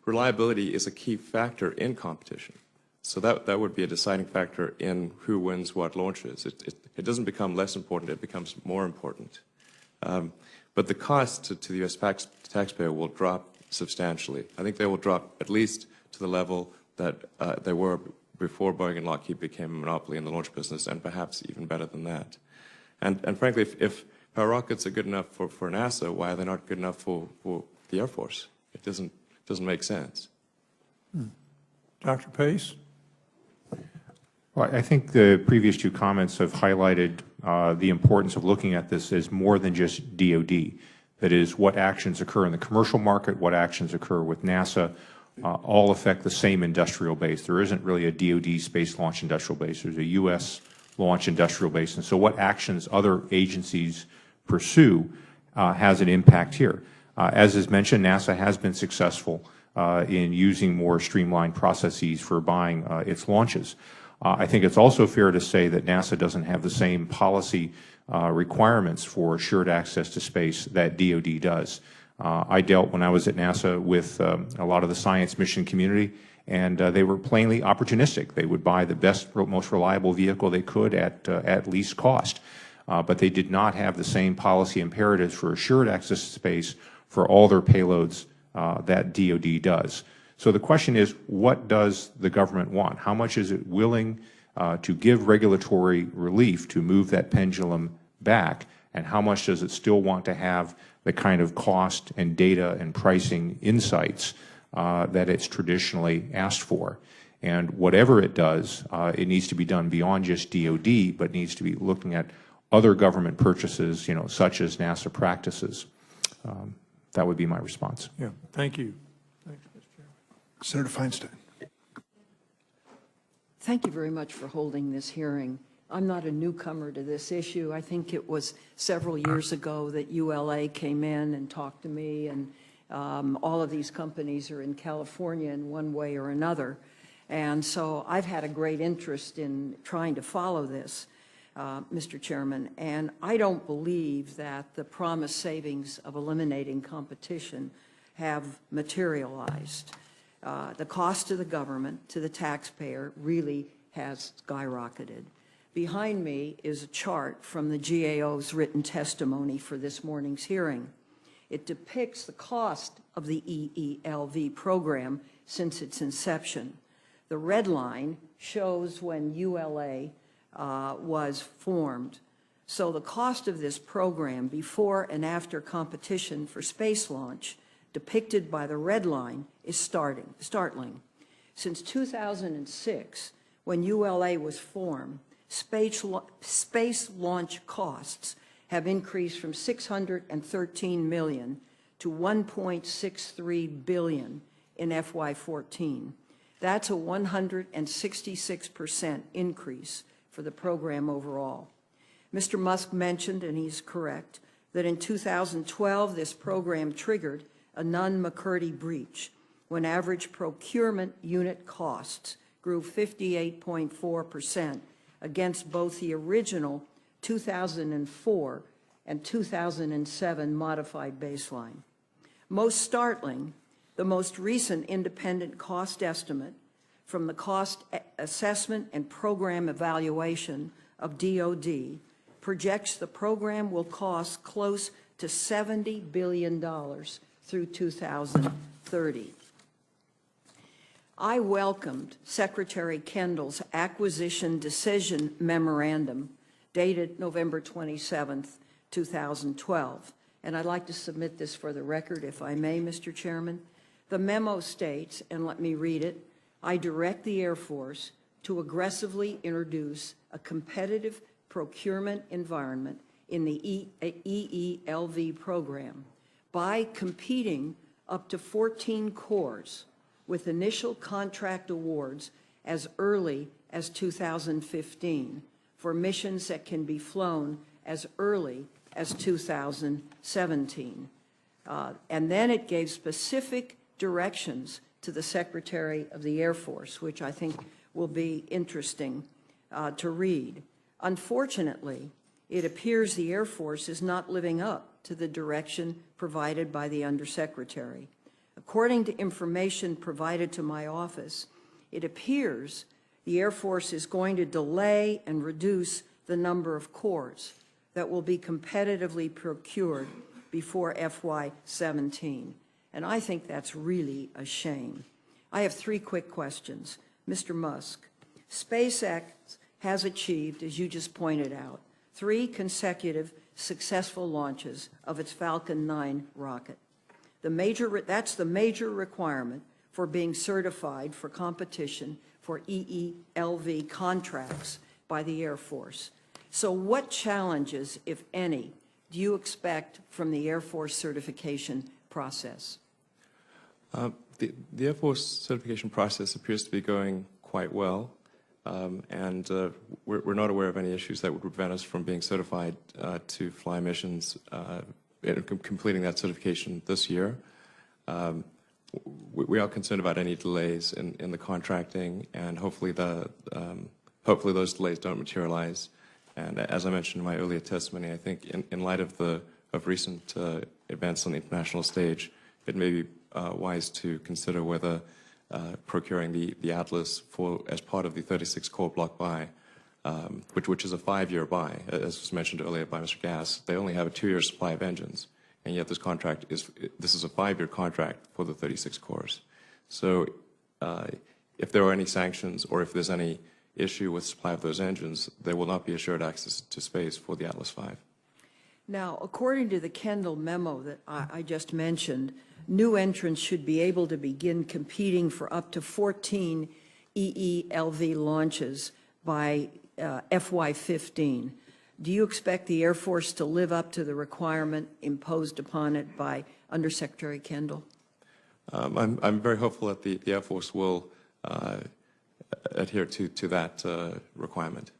reliability is a key factor in competition. So that would be a deciding factor in who wins what launches. It doesn't become less important, it becomes more important. But the cost to the U.S. taxpayer will drop substantially. I think they will drop at least to the level that they were before Boeing and Lockheed became a monopoly in the launch business, and perhaps even better than that. And frankly, if power rockets are good enough for NASA, why are they not good enough for the Air Force? It doesn't make sense. Dr. Pace? Well, I think the previous two comments have highlighted the importance of looking at this as more than just DoD. That is, what actions occur in the commercial market, what actions occur with NASA, all affect the same industrial base. There isn't really a DoD space launch industrial base. There's a U.S. launch industrial base. And so what actions other agencies pursue has an impact here. As is mentioned, NASA has been successful in using more streamlined processes for buying its launches. I think it's also fair to say that NASA doesn't have the same policy requirements for assured access to space that DoD does. I dealt, when I was at NASA, with a lot of the science mission community, and they were plainly opportunistic. They would buy the best, most reliable vehicle they could at least cost. But they did not have the same policy imperatives for assured access to space for all their payloads that DoD does. So the question is, what does the government want? How much is it willing to give regulatory relief to move that pendulum back, and how much does it still want to have the kind of cost and data and pricing insights that it's traditionally asked for? And whatever it does, it needs to be done beyond just DoD, but needs to be looking at other government purchases, such as NASA practices. That would be my response. Yeah, thank you. Thanks, Mr. Chairman. Senator Feinstein. Thank you very much for holding this hearing. I'm not a newcomer to this issue. I think it was several years ago that ULA came in and talked to me, and all of these companies are in California in one way or another. And so I've had a great interest in trying to follow this, Mr. Chairman, and I don't believe that the promised savings of eliminating competition have materialized. The cost to the government, to the taxpayer, really has skyrocketed. Behind me is a chart from the GAO's written testimony for this morning's hearing. It depicts the cost of the EELV program since its inception. The red line shows when ULA was formed. So the cost of this program before and after competition for space launch, depicted by the red line, is startling. Since 2006, when ULA was formed, space launch costs have increased from $613 million to $1.63 billion in FY14. That's a 166% increase for the program overall. Mr. Musk mentioned, and he's correct, that in 2012 this program triggered a Nunn-McCurdy breach when average procurement unit costs grew 58.4% against both the original 2004 and 2007 modified baseline. Most startling, the most recent independent cost estimate from the Cost Assessment and Program Evaluation of DoD projects the program will cost close to $70 billion through 2030. I welcomed Secretary Kendall's acquisition decision memorandum dated November 27th, 2012. And I'd like to submit this for the record, if I may, Mr. Chairman. The memo states, and let me read it, I direct the Air Force to aggressively introduce a competitive procurement environment in the EELV program by competing up to 14 corps with initial contract awards as early as 2015 for missions that can be flown as early as 2017. And then it gave specific directions to the Secretary of the Air Force, which I think will be interesting to read. Unfortunately, it appears the Air Force is not living up to the direction provided by the Undersecretary. According to information provided to my office, it appears the Air Force is going to delay and reduce the number of corps that will be competitively procured before FY17. And I think that's really a shame. I have three quick questions. Mr. Musk, SpaceX has achieved, as you just pointed out, 3 consecutive successful launches of its Falcon 9 rocket. That's the major requirement for being certified for competition for EELV contracts by the Air Force. So what challenges, if any, do you expect from the Air Force certification process? The Air Force certification process appears to be going quite well, and we're not aware of any issues that would prevent us from being certified to fly missions and completing that certification this year. We are concerned about any delays in the contracting, and hopefully those delays don't materialize. And as I mentioned in my earlier testimony, I think in light of recent events on the international stage, it may be wise to consider whether procuring the Atlas as part of the 36 core block buy, which is a 5-year buy, as was mentioned earlier by Mr. Gass. They only have a 2-year supply of engines, and yet this is a 5-year contract for the 36 cores. So if there are any sanctions or if there's any issue with supply of those engines, there will not be assured access to space for the Atlas V. Now, according to the Kendall memo that I just mentioned, new entrants should be able to begin competing for up to 14 EELV launches by FY15. Do you expect the Air Force to live up to the requirement imposed upon it by Undersecretary Kendall? I'm very hopeful that the Air Force will adhere to that requirement.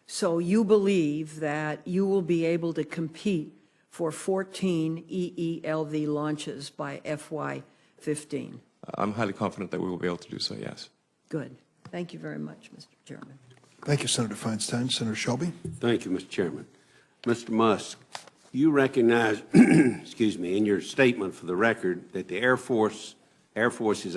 So you believe that you will be able to compete for 14 EELV launches by FY15? I'm highly confident that we will be able to do so, yes. Good. Thank you very much, Mr. Chairman. Thank you, Senator Feinstein. Senator Shelby? Thank you, Mr. Chairman. Mr. Musk, you recognize, excuse me, in your statement for the record that the Air Force's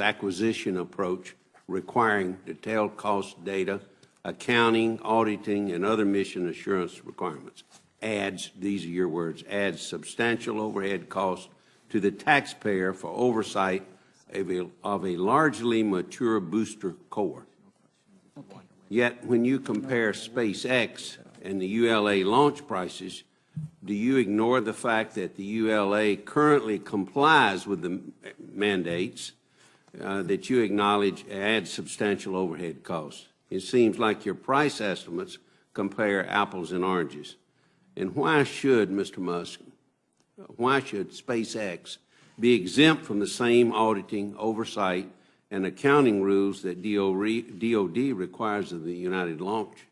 acquisition approach requiring detailed cost data, accounting, auditing, and other mission assurance requirements adds, these are your words, adds substantial overhead costs to the taxpayer for oversight of a largely mature booster core. Yet, when you compare SpaceX and the ULA launch prices, do you ignore the fact that the ULA currently complies with the mandates that you acknowledge add substantial overhead costs? It seems like your price estimates compare apples and oranges. And why should, Mr. Musk, why should SpaceX be exempt from the same auditing, oversight, and accounting rules that DOD requires of the United Launch?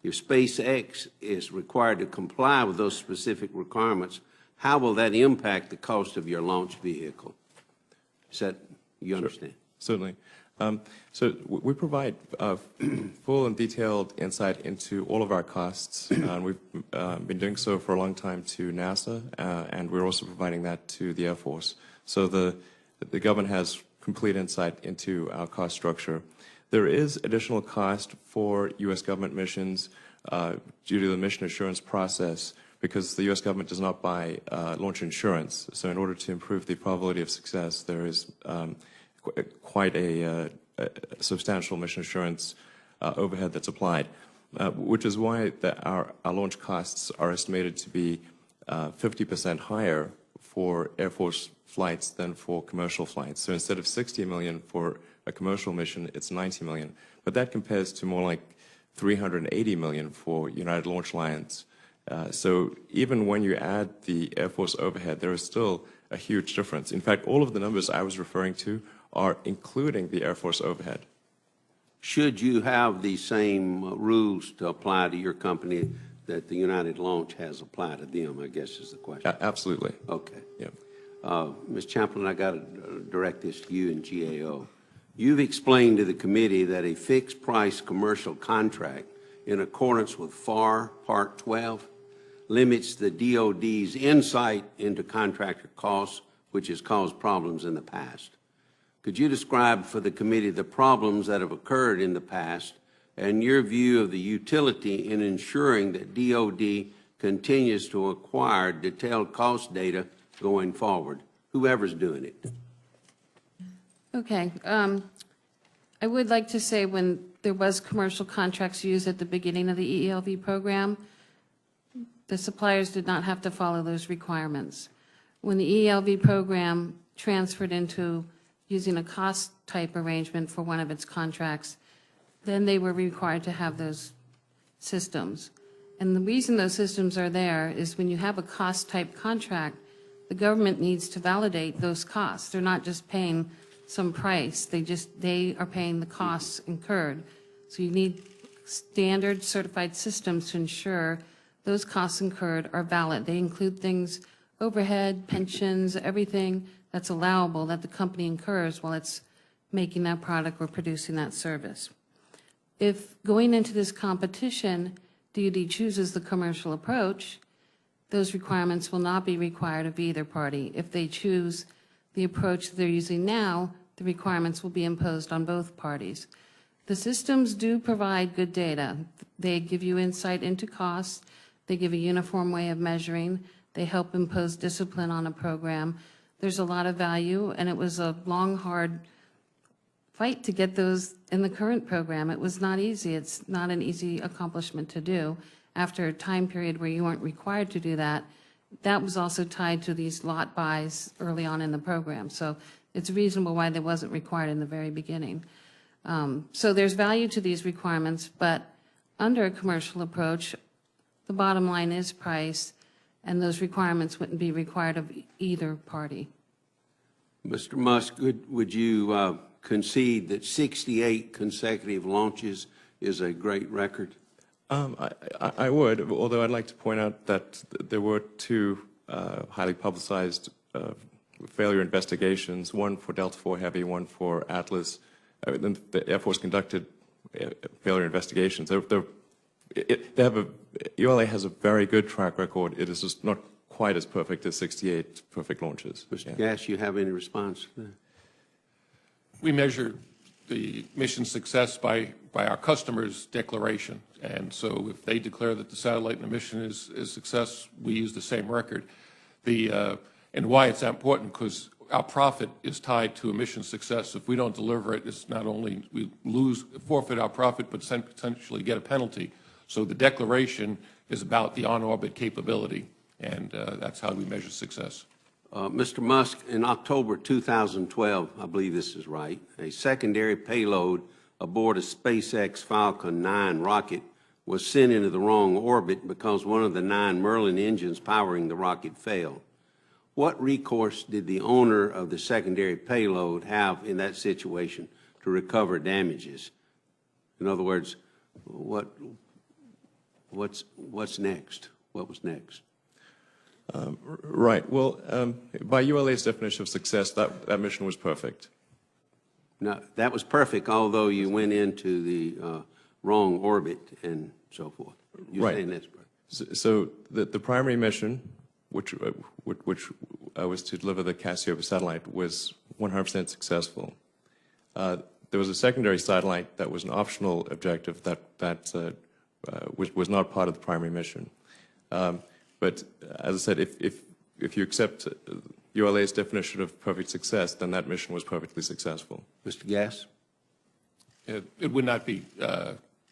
If SpaceX is required to comply with those specific requirements, how will that impact the cost of your launch vehicle? Is that, you understand? Certainly. So we provide full and detailed insight into all of our costs, and we've been doing so for a long time to NASA, and we're also providing that to the Air Force. So the government has complete insight into our cost structure. There is additional cost for U.S. government missions due to the mission assurance process because the U.S. government does not buy launch insurance. So in order to improve the probability of success, there is quite a substantial mission assurance overhead that's applied, which is why our launch costs are estimated to be 50% higher for Air Force flights than for commercial flights. So instead of $60 million for a commercial mission, it's $90 million. But that compares to more like $380 million for United Launch Alliance. So even when you add the Air Force overhead, there is still a huge difference. In fact, all of the numbers I was referring to are including the Air Force overhead. Should you have the same rules to apply to your company that the United Launch has applied to them, I guess is the question. Absolutely. Okay. Yeah. Ms. Champlin, I got to direct this to you and GAO. You've explained to the committee that a fixed price commercial contract in accordance with FAR Part 12 limits the DOD's insight into contractor costs, which has caused problems in the past. Could you describe for the committee the problems that have occurred in the past and your view of the utility in ensuring that DOD continues to acquire detailed cost data going forward? whoever's doing it. Okay. I would like to say when there was commercial contracts used at the beginning of the EELV program, the suppliers did not have to follow those requirements. When the EELV program transferred into using a cost type arrangement for one of its contracts, then they were required to have those systems. And the reason those systems are there is when you have a cost type contract, the government needs to validate those costs. They're not just paying some price, they are paying the costs incurred. So you need standard certified systems to ensure those costs incurred are valid. They include things, overhead, pensions, everything that's allowable that the company incurs while it's making that product or producing that service. If going into this competition, DoD chooses the commercial approach, those requirements will not be required of either party. If they choose the approach they're using now, the requirements will be imposed on both parties. The systems do provide good data. They give you insight into costs. They give a uniform way of measuring. They help impose discipline on a program. There's a lot of value, and it was a long, hard fight to get those in the current program. It was not easy. It's not an easy accomplishment to do. After a time period where you weren't required to do that, that was also tied to these lot buys early on in the program. So it's reasonable why that wasn't required in the very beginning. So there's value to these requirements, but under a commercial approach, the bottom line is price, and those requirements wouldn't be required of either party. Mr. Musk, would you concede that 68 consecutive launches is a great record? I would, although I'd like to point out that there were two highly publicized failure investigations, one for Delta IV Heavy, one for Atlas. The Air Force conducted failure investigations. ULA has a very good track record. It is just not quite as perfect as 68 perfect launches. Mr. Gass, you have any response to that? We measure the mission success by our customers' declaration. And so if they declare that the satellite and the mission is a success, we use the same record. And why it's that important, because our profit is tied to a mission success. If we don't deliver it, it's not only we forfeit our profit, but potentially get a penalty. So the declaration is about the on-orbit capability, and that's how we measure success. Mr. Musk, in October 2012, I believe this is right, a secondary payload aboard a SpaceX Falcon 9 rocket was sent into the wrong orbit because one of the 9 Merlin engines powering the rocket failed. What recourse did the owner of the secondary payload have in that situation to recover damages? In other words, what's next? What was next? Right. Well, by ULA's definition of success, that mission was perfect. No, that was perfect, although you went into the wrong orbit and so forth. You're right. Saying that's perfect. So the primary mission, which was to deliver the Cassiopeia satellite, was 100% successful. There was a secondary satellite that was an optional objective that was not part of the primary mission. But as I said, if you accept ULA's definition of perfect success, then that mission was perfectly successful. Mr. Gass? It would not be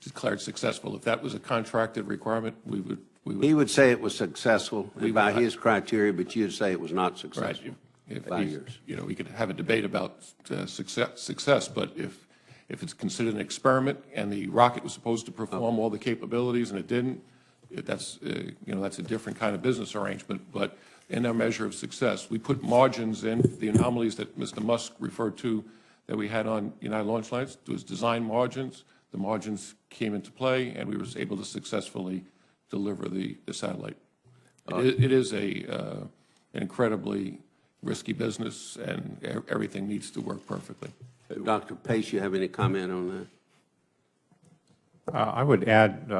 declared successful. If that was a contracted requirement, we would. He would say it was successful by his criteria, but you'd say it was not successful. Right. By yours. You know, we could have a debate about success, but if it's considered an experiment and the rocket was supposed to perform all the capabilities and it didn't, that's that's a different kind of business arrangement. But in our measure of success, we put margins in. The anomalies that Mr. Musk referred to that we had on United Launch Alliance was design margins. The margins came into play, and we were able to successfully deliver the satellite. It is an incredibly risky business, and everything needs to work perfectly. Dr. Pace, you have any comment on that? I would add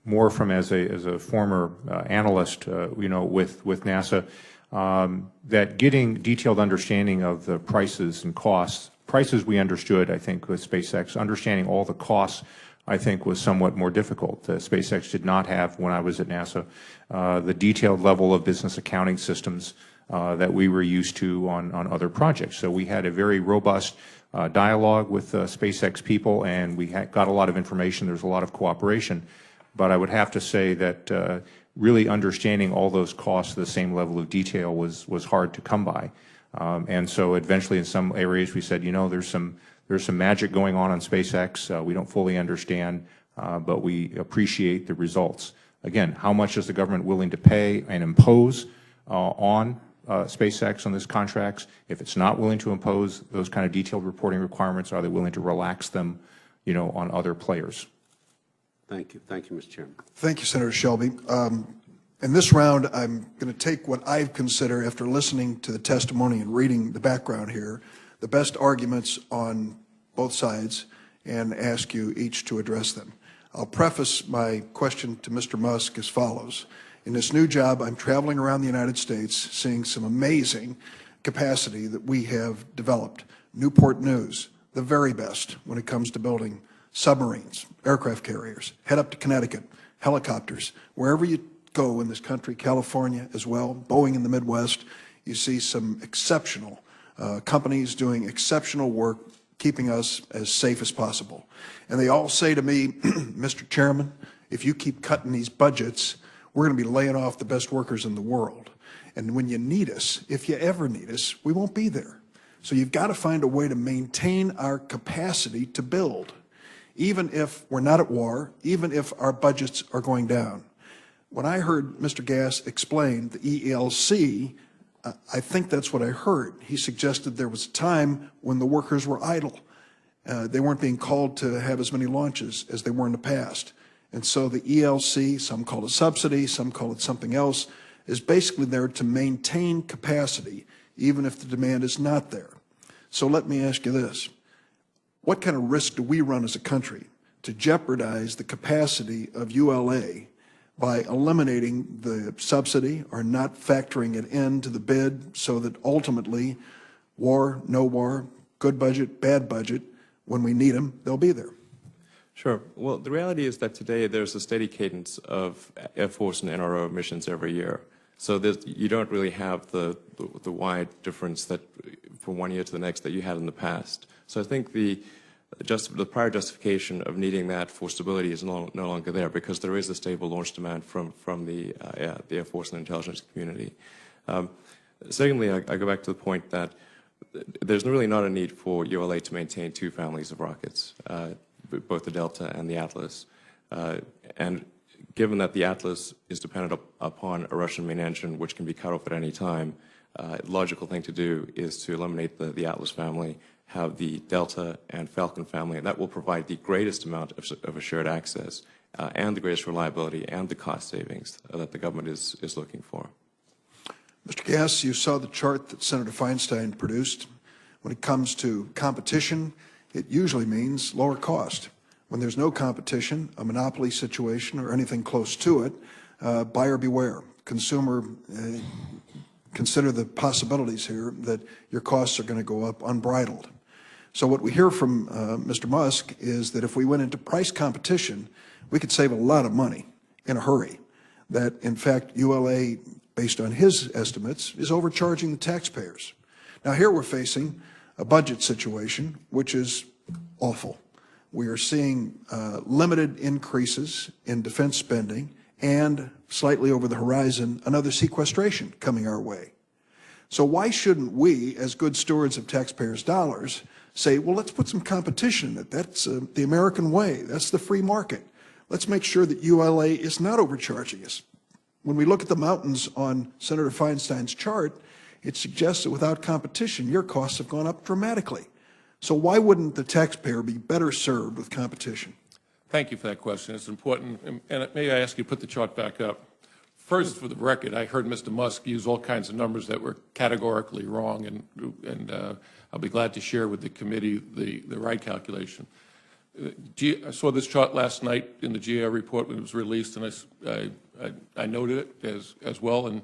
more from as a former analyst, with NASA, that getting detailed understanding of the prices and costs. Prices we understood, I think, with SpaceX. Understanding all the costs, I think, was somewhat more difficult. SpaceX did not have, when I was at NASA, the detailed level of business accounting systems that we were used to on other projects. So we had a very robust dialogue with SpaceX people, and we got a lot of information. There's a lot of cooperation. But I would have to say that really understanding all those costs to the same level of detail was hard to come by. And so eventually in some areas we said, you know, there's some magic going on SpaceX. We don't fully understand, but we appreciate the results. Again, how much is the government willing to pay and impose on SpaceX on these contracts? If it's not willing to impose those kind of detailed reporting requirements, are they willing to relax them, you know, on other players? Thank you. Thank you, Mr. Chairman. Thank you, Senator Shelby. In this round, I'm going to take what I consider, after listening to the testimony and reading the background here, the best arguments on both sides, and ask you each to address them. I'll preface my question to Mr. Musk as follows. In this new job, I'm traveling around the United States, seeing some amazing capacity that we have developed. Newport News, the very best when it comes to building submarines, aircraft carriers. Head up to Connecticut, helicopters. Wherever you go in this country, California as well, Boeing in the Midwest, you see some exceptional companies doing exceptional work, keeping us as safe as possible. And they all say to me, Mr. Chairman, if you keep cutting these budgets, we're going to be laying off the best workers in the world. And when you need us, if you ever need us, we won't be there. So you've got to find a way to maintain our capacity to build, even if we're not at war, even if our budgets are going down. When I heard Mr. Gass explain the ELC, I think that's what I heard. He suggested there was a time when the workers were idle. They weren't being called to have as many launches as they were in the past. And so the ELC, some call it subsidy, some call it something else, is basically there to maintain capacity, even if the demand is not there. So let me ask you this. What kind of risk do we run as a country to jeopardize the capacity of ULA by eliminating the subsidy or not factoring it into the bid so that ultimately war, no war, good budget, bad budget, when we need them, they'll be there? Sure. Well, the reality is that today there's a steady cadence of Air Force and NRO missions every year. So you don't really have the wide difference that from one year to the next that you had in the past. So I think the prior justification of needing that for stability is no longer there, because there is a stable launch demand from the Air Force and intelligence community. Secondly, I go back to the point that there's really not a need for ULA to maintain two families of rockets, both the Delta and the Atlas. And given that the Atlas is dependent upon a Russian main engine, which can be cut off at any time, the logical thing to do is to eliminate the Atlas family, have the Delta and Falcon family, and that will provide the greatest amount of assured access and the greatest reliability and the cost savings that the government is looking for. Mr. Gass, you saw the chart that Senator Feinstein produced. When it comes to competition, it usually means lower cost. When there's no competition, a monopoly situation or anything close to it, buyer beware. Consumer, consider the possibilities here that your costs are going to go up unbridled. So what we hear from Mr. Musk is that if we went into price competition, we could save a lot of money in a hurry. That, in fact, ULA, based on his estimates, is overcharging the taxpayers. Now, here we're facing a budget situation which is awful. We are seeing limited increases in defense spending and, slightly over the horizon, another sequestration coming our way. So why shouldn't we, as good stewards of taxpayers' dollars, say, well, let's put some competition in it. That's the American way. That's the free market. Let's make sure that ULA is not overcharging us. When we look at the mountains on Senator Feinstein's chart, it suggests that without competition, your costs have gone up dramatically. So why wouldn't the taxpayer be better served with competition? Thank you for that question. It's important. And may I ask you to put the chart back up? First, for the record, I heard Mr. Musk use all kinds of numbers that were categorically wrong, and I'll be glad to share with the committee the right calculation. I saw this chart last night in the GAO report when it was released, and I noted it as well,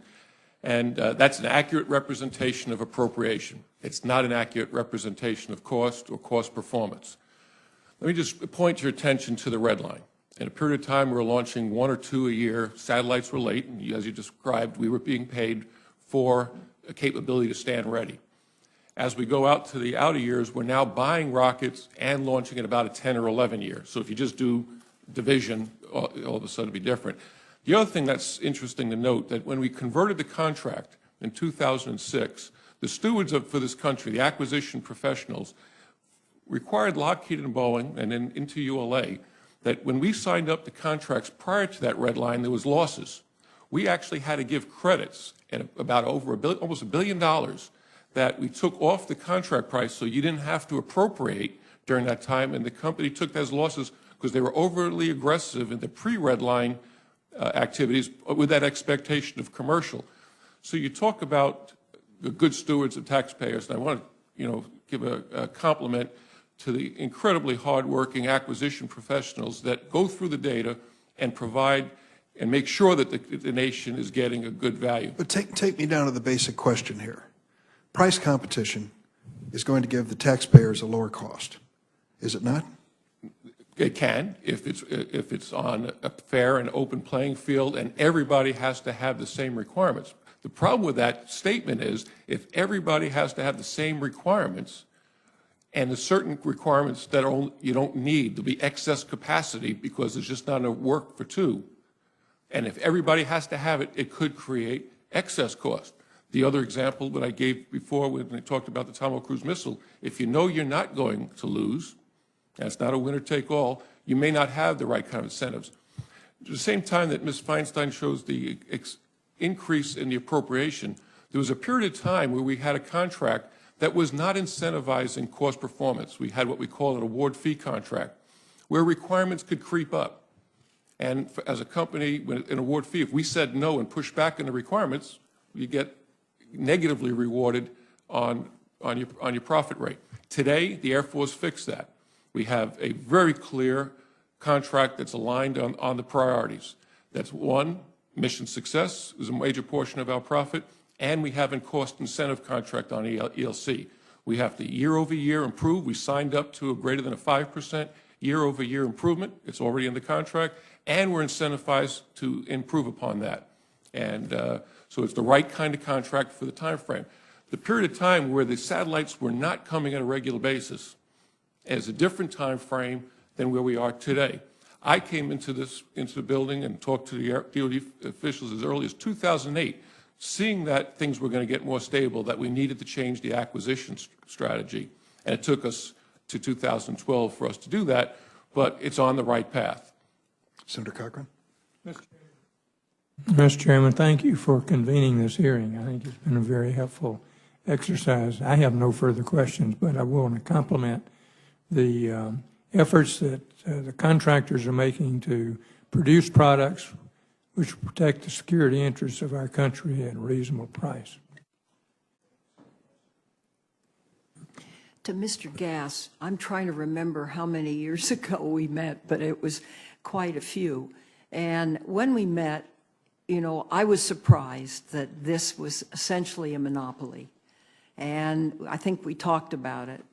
and that's an accurate representation of appropriation. It's not an accurate representation of cost or cost performance. Let me just point your attention to the red line. In a period of time, we were launching 1 or 2 a year. Satellites were late, and as you described, we were being paid for a capability to stand ready. As we go out to the outer years, we're now buying rockets and launching in about a 10 or 11 years. So if you just do division, all of a sudden it'll be different. The other thing that's interesting to note, that when we converted the contract in 2006, the stewards for this country, the acquisition professionals, required Lockheed and Boeing and then into ULA that when we signed up the contracts prior to that red line, there was losses. We actually had to give credits at about almost $1 billion that we took off the contract price so you didn't have to appropriate during that time, and the company took those losses because they were overly aggressive in the pre-red line activities with that expectation of commercial. So you talk about the good stewards of taxpayers, and I want to give a compliment to the incredibly hardworking acquisition professionals that go through the data and provide and make sure that the nation is getting a good value. But take me down to the basic question here. Price competition is going to give the taxpayers a lower cost, is it not? It can, if it's on a fair and open playing field and everybody has to have the same requirements. The problem with that statement is if everybody has to have the same requirements and there's certain requirements that you don't need, there'll be excess capacity because there's just not enough work for two. And if everybody has to have it, it could create excess cost. The other example that I gave before when I talked about the Tomahawk cruise missile, if you know you're not going to lose, and it's not a winner-take-all, you may not have the right kind of incentives. At the same time that Ms. Feinstein shows the increase in the appropriation, there was a period of time where we had a contract that was not incentivizing cost performance. We had what we call an award fee contract, where requirements could creep up. And as a company, an award fee, if we said no and pushed back on the requirements, you get negatively rewarded on your profit rate. Today, the Air Force fixed that. We have a very clear contract that's aligned on the priorities. That's one, mission success is a major portion of our profit, and we have a cost incentive contract on ELC. We have to year-over-year improve. We signed up to a greater than a 5% year-over-year improvement. It's already in the contract, and we're incentivized to improve upon that. And so it's the right kind of contract for the time frame. The period of time where the satellites were not coming on a regular basis is a different time frame than where we are today. I came into the building and talked to the DoD officials as early as 2008, seeing that things were going to get more stable, that we needed to change the acquisition strategy. And it took us to 2012 for us to do that, but it's on the right path. Senator Cochran. Mr. Chairman, thank you for convening this hearing. I think it's been a very helpful exercise. I have no further questions, but I want to compliment the efforts that the contractors are making to produce products which protect the security interests of our country at a reasonable price. To Mr. Gass, I'm trying to remember how many years ago we met, but it was quite a few. And when we met, I was surprised that this was essentially a monopoly. And I think we talked about it.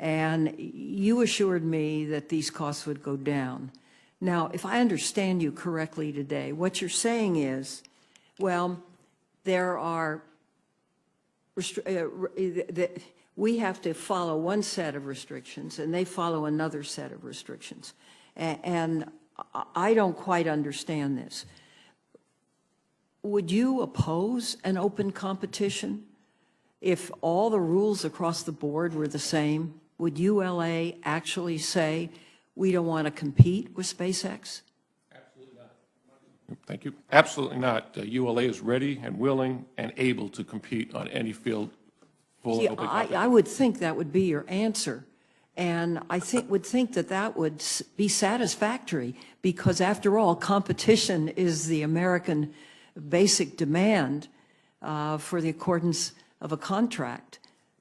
And you assured me that these costs would go down. Now, if I understand you correctly today, what you're saying is, well, there are, we have to follow one set of restrictions and they follow another set of restrictions. And I don't quite understand this. Would you oppose an open competition if all the rules across the board were the same? Would ULA actually say, we don't want to compete with SpaceX? Absolutely not. Thank you. Absolutely not. ULA is ready and willing and able to compete on any field. See, I would think that would be your answer. And I would think that that would be satisfactory because, after all, competition is the American basic demand for the accordance of a contract.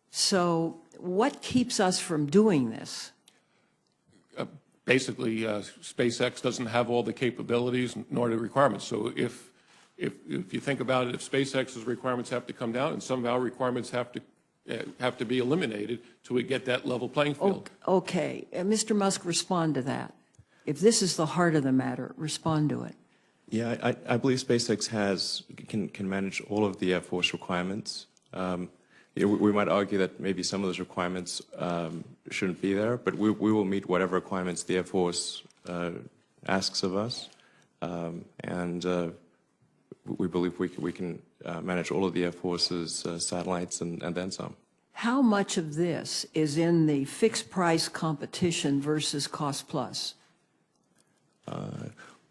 So what keeps us from doing this? Basically, SpaceX doesn't have all the capabilities nor the requirements. So if you think about it, if SpaceX's requirements have to come down and some of our requirements have to be eliminated till we get that level playing field. Okay. Mr. Musk, respond to that. If this is the heart of the matter, respond to it. Yeah, I believe SpaceX can manage all of the Air Force requirements. We might argue that maybe some of those requirements shouldn't be there, but we will meet whatever requirements the Air Force asks of us, and we believe we can manage all of the Air Force's satellites and then some. How much of this is in the fixed price competition versus cost plus?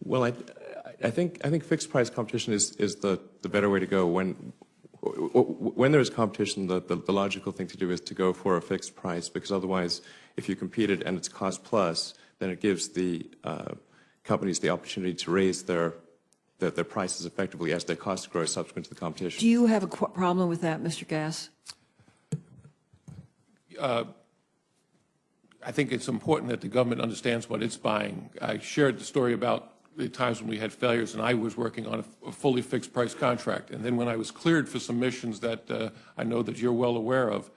Well, I think fixed price competition is the better way to go. When there is competition, the logical thing to do is to go for a fixed price, because otherwise, if you compete it and it's cost plus, then it gives the companies the opportunity to raise their prices effectively as their costs grow subsequent to the competition. Do you have a problem with that, Mr. Gass? I think it's important that the government understands what it's buying. I shared the story about the times when we had failures and I was working on a fully fixed price contract. And then when I was cleared for some missions that I know that you're well aware of,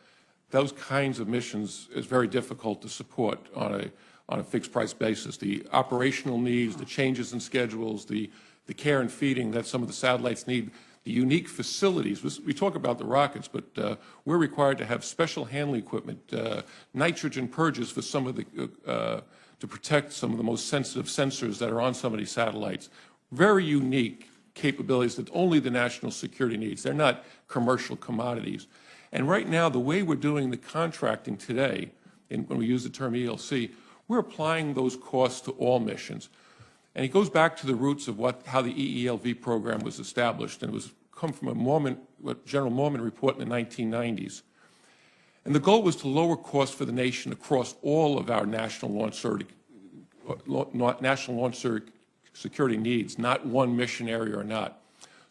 those kinds of missions is very difficult to support on a fixed price basis. The operational needs, the changes in schedules, the care and feeding that some of the satellites need, the unique facilities. We talk about the rockets, but we're required to have special handling equipment, nitrogen purges for some of the, to protect some of the most sensitive sensors that are on some of these satellites. Very unique capabilities that only the national security needs. They're not commercial commodities. And right now, the way we're doing the contracting today, when we use the term ELC, we're applying those costs to all missions. And it goes back to the roots of how the EELV program was established, and it was come from a General Moorman report in the 1990s. And the goal was to lower costs for the nation across all of our national launch security needs, not one mission area or not.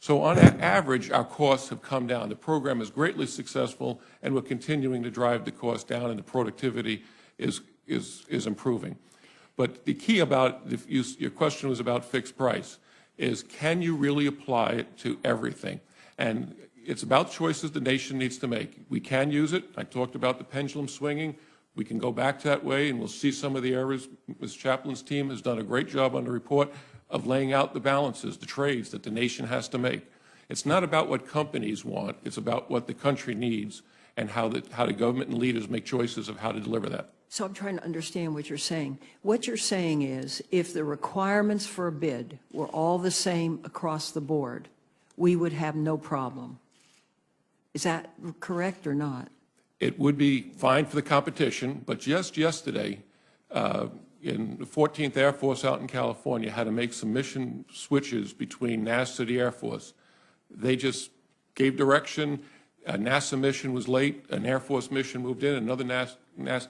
So on average, our costs have come down. The program is greatly successful, and we're continuing to drive the cost down, and the productivity is improving. But the key about, your question was about fixed price, is can you really apply it to everything? And it's about choices the nation needs to make. We can use it. I talked about the pendulum swinging. We can go back to that way, and we'll see some of the errors. Ms. Chaplin's team has done a great job on the report of laying out the balances, the trades that the nation has to make. It's not about what companies want. It's about what the country needs and how the government and leaders make choices of how to deliver that. So I'm trying to understand what you're saying. What you're saying is if the requirements for a bid were all the same across the board, we would have no problem. Is that correct or not? It would be fine for the competition, but just yesterday, in the 14th Air Force out in California, had to make some mission switches between NASA and the Air Force. They just gave direction. A NASA mission was late. An Air Force mission moved in. Another NASA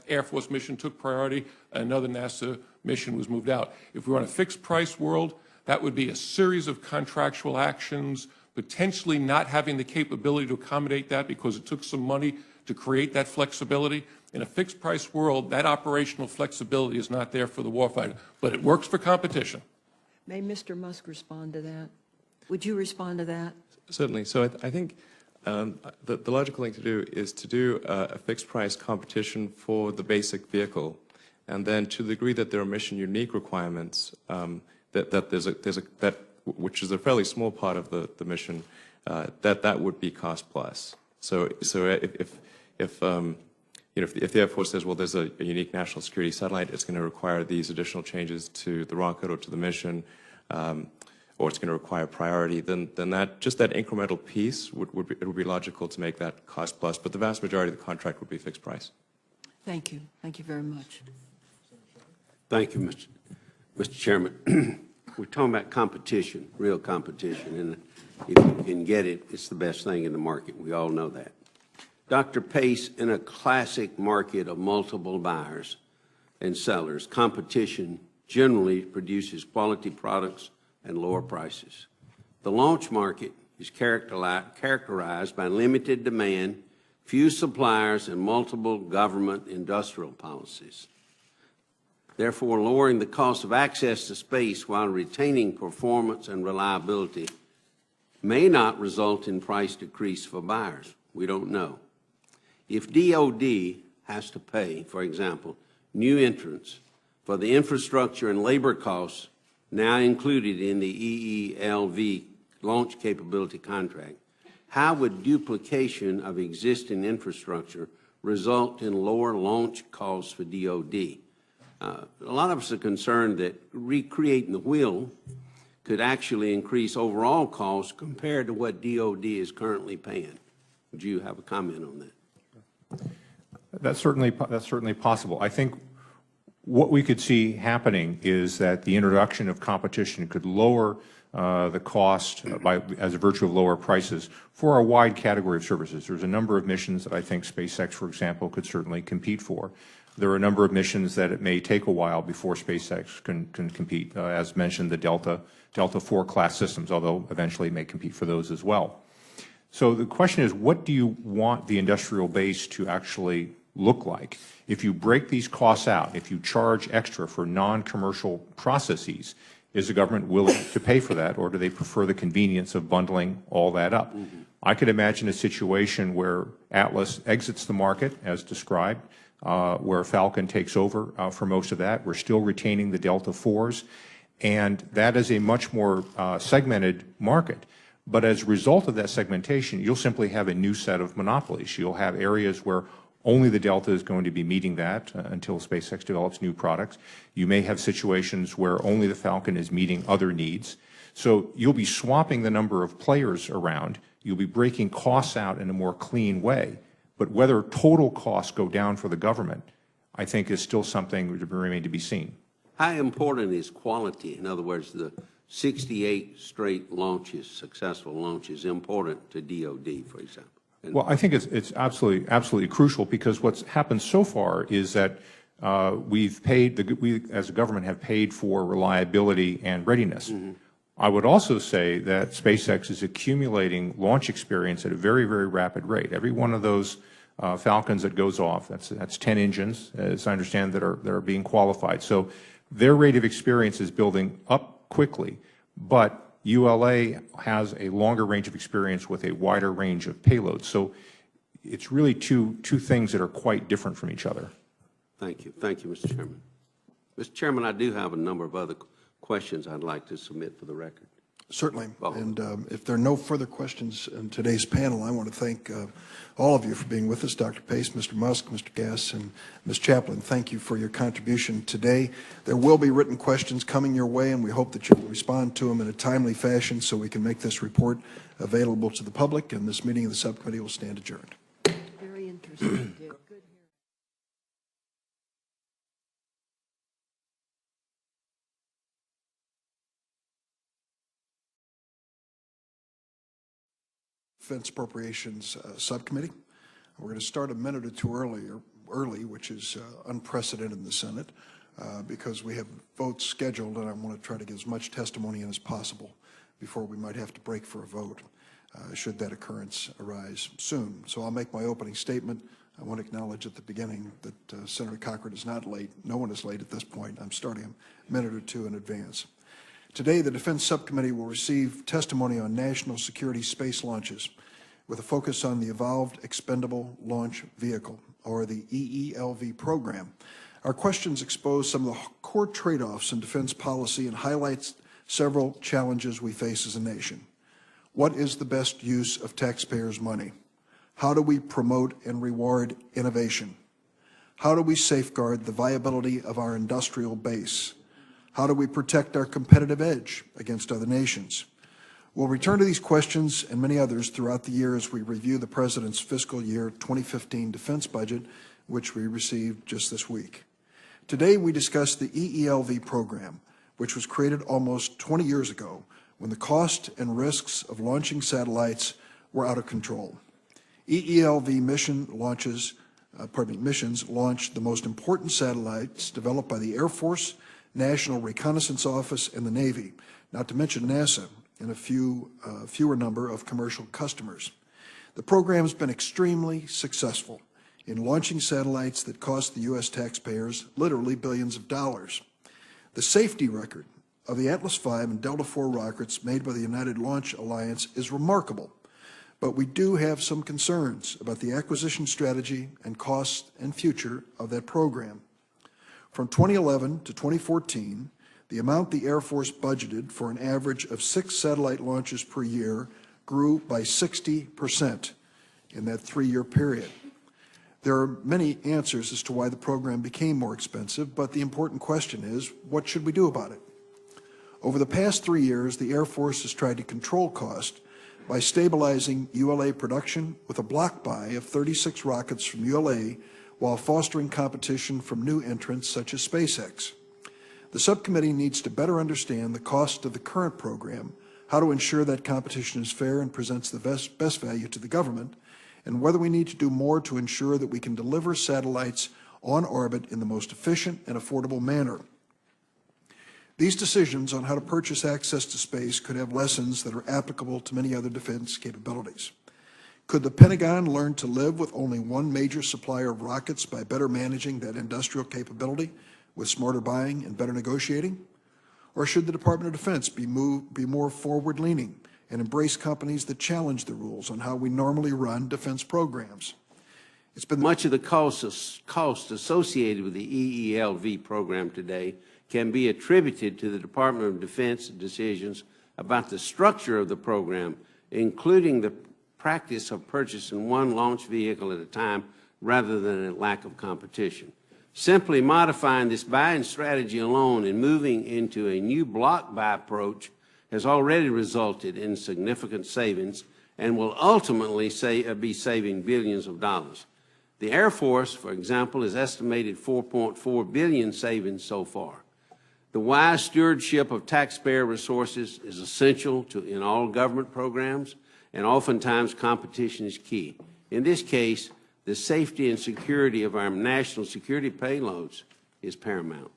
Air Force mission took priority. Another NASA mission was moved out. If we were on a fixed price world, that would be a series of contractual actions, potentially not having the capability to accommodate that because it took some money to create that flexibility. In a fixed price world, that operational flexibility is not there for the warfighter, but it works for competition. May Mr. Musk respond to that? Would you respond to that? Certainly. So I think the logical thing to do is to do a fixed price competition for the basic vehicle, and then to the degree that there are mission unique requirements, which is a fairly small part of the mission, that would be cost plus. So if the Air Force says, well, there's a unique national security satellite, it's going to require these additional changes to the rocket or to the mission, or it's going to require priority, then that just that incremental piece would be logical to make that cost plus. But the vast majority of the contract would be fixed price. Thank you. Thank you very much. Thank you, Mr. Chairman. We're talking about competition, real competition, and if you can get it, it's the best thing in the market. We all know that. Dr. Pace, in a classic market of multiple buyers and sellers, competition generally produces quality products and lower prices. The launch market is characterized by limited demand, few suppliers, and multiple government industrial policies. Therefore, lowering the cost of access to space while retaining performance and reliability may not result in price decrease for buyers. We don't know. If DOD has to pay, for example, new entrants for the infrastructure and labor costs now included in the EELV launch capability contract, how would duplication of existing infrastructure result in lower launch costs for DoD? A lot of us are concerned that recreating the wheel could actually increase overall costs compared to what DoD is currently paying. Would you have a comment on that? That's certainly possible. I think what we could see happening is that the introduction of competition could lower the cost as a virtue of lower prices for a wide category of services. There's a number of missions that I think SpaceX, for example, could certainly compete for. There are a number of missions that it may take a while before SpaceX can compete. As mentioned, the Delta IV class systems, although eventually it may compete for those as well. So the question is, what do you want the industrial base to actually look like? If you break these costs out, if you charge extra for non-commercial processes, is the government willing to pay for that, or do they prefer the convenience of bundling all that up? I could imagine a situation where Atlas exits the market, as described, where Falcon takes over for most of that. We're still retaining the Delta IVs, and that is a much more segmented market. But as a result of that segmentation, you'll simply have a new set of monopolies. You'll have areas where only the Delta is going to be meeting that until SpaceX develops new products. You may have situations where only the Falcon is meeting other needs. So you'll be swapping the number of players around. You'll be breaking costs out in a more clean way. But whether total costs go down for the government, I think, is still something that remains to be seen. How important is quality? In other words, the 68 straight launches, successful launches, important to DoD, for example? Well, I think it's absolutely crucial, because what's happened so far is that we as a government have paid for reliability and readiness. I would also say that SpaceX is accumulating launch experience at a very, very rapid rate. Every one of those Falcons that goes off, that's 10 engines, as I understand, that are being qualified. So their rate of experience is building up quickly, but ULA has a longer range of experience with a wider range of payloads. So it's really two things that are quite different from each other. Thank you. Thank you, Mr. Chairman. Mr. Chairman, I do have a number of other questions I'd like to submit for the record. Certainly. And if there are no further questions in today's panel, I want to thank all of you for being with us. Dr. Pace, Mr. Musk, Mr. Gass, and Ms. Chaplin, thank you for your contribution today. There will be written questions coming your way, and we hope that you will respond to them in a timely fashion so we can make this report available to the public, and this meeting of the subcommittee will stand adjourned. Very interesting, Dick. Good. Defense Appropriations Subcommittee. We're going to start a minute or two early, which is unprecedented in the Senate, because we have votes scheduled, and I want to try to get as much testimony in as possible before we might have to break for a vote, should that occurrence arise soon. So I'll make my opening statement. I want to acknowledge at the beginning that Senator Cochran is not late. No one is late at this point. I'm starting a minute or two in advance. Today, the Defense Subcommittee will receive testimony on national security space launches with a focus on the Evolved Expendable Launch Vehicle, or the EELV program. Our questions expose some of the core trade-offs in defense policy and highlights several challenges we face as a nation. What is the best use of taxpayers' money? How do we promote and reward innovation? How do we safeguard the viability of our industrial base? How do we protect our competitive edge against other nations? We'll return to these questions and many others throughout the year as we review the President's fiscal year 2015 defense budget, which we received just this week. Today, we discuss the EELV program, which was created almost 20 years ago when the cost and risks of launching satellites were out of control. EELV missions launched the most important satellites developed by the Air Force, National Reconnaissance Office, and the Navy, not to mention NASA and a fewer number of commercial customers. The program has been extremely successful in launching satellites that cost the U.S. taxpayers literally billions of dollars. The safety record of the Atlas V and Delta IV rockets made by the United Launch Alliance is remarkable, but we do have some concerns about the acquisition strategy and cost and future of that program. From 2011 to 2014, the amount the Air Force budgeted for an average of 6 satellite launches per year grew by 60% in that 3-year period. There are many answers as to why the program became more expensive, but the important question is, what should we do about it? Over the past 3 years, the Air Force has tried to control cost by stabilizing ULA production with a block buy of 36 rockets from ULA while fostering competition from new entrants such as SpaceX. The subcommittee needs to better understand the cost of the current program, how to ensure that competition is fair and presents the best value to the government, and whether we need to do more to ensure that we can deliver satellites on orbit in the most efficient and affordable manner. These decisions on how to purchase access to space could have lessons that are applicable to many other defense capabilities. Could the Pentagon learn to live with only one major supplier of rockets by better managing that industrial capability with smarter buying and better negotiating? Or should the Department of Defense be more forward-leaning and embrace companies that challenge the rules on how we normally run defense programs? It's been much of the cost associated with the EELV program today can be attributed to the Department of Defense decisions about the structure of the program, including the practice of purchasing one launch vehicle at a time rather than a lack of competition. Simply modifying this buying strategy alone and moving into a new block buy approach has already resulted in significant savings and will ultimately be saving billions of dollars. The Air Force, for example, has estimated $4.4 billion savings so far. The wise stewardship of taxpayer resources is essential in all government programs, and oftentimes competition is key. In this case, the safety and security of our national security payloads is paramount.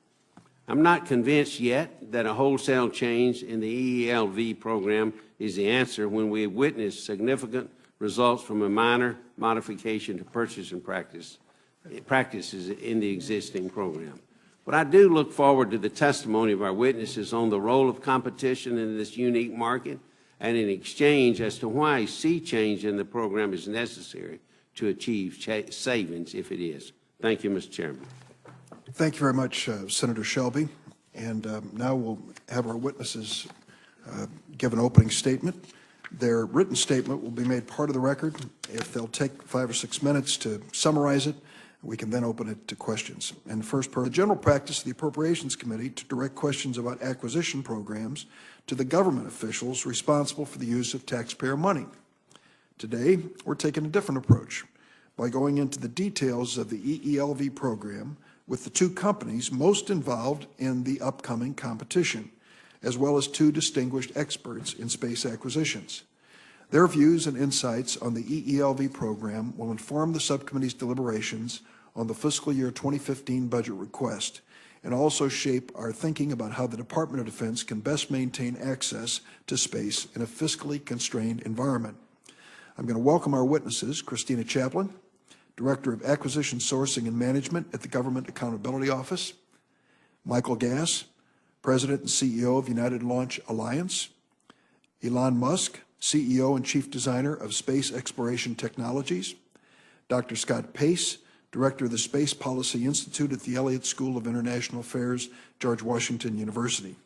I'm not convinced yet that a wholesale change in the EELV program is the answer when we have witnessed significant results from a minor modification to purchasing practices in the existing program. But I do look forward to the testimony of our witnesses on the role of competition in this unique market and in exchange as to why a sea change in the program is necessary to achieve savings if it is. Thank you, Mr. Chairman. Thank you very much, Senator Shelby. And now we'll have our witnesses give an opening statement. Their written statement will be made part of the record. If they'll take 5 or 6 minutes to summarize it, we can then open it to questions. And first, the general practice of the Appropriations Committee to direct questions about acquisition programs to the government officials responsible for the use of taxpayer money. Today, we're taking a different approach by going into the details of the EELV program with the 2 companies most involved in the upcoming competition, as well as 2 distinguished experts in space acquisitions. Their views and insights on the EELV program will inform the subcommittee's deliberations on the fiscal year 2015 budget request and also shape our thinking about how the Department of Defense can best maintain access to space in a fiscally constrained environment. I'm going to welcome our witnesses, Christina Chaplin, Director of Acquisition Sourcing and Management at the Government Accountability Office, Michael Gass, President and CEO of United Launch Alliance, Elon Musk, CEO and Chief Designer of Space Exploration Technologies, Dr. Scott Pace, Director of the Space Policy Institute at the Elliott School of International Affairs, George Washington University.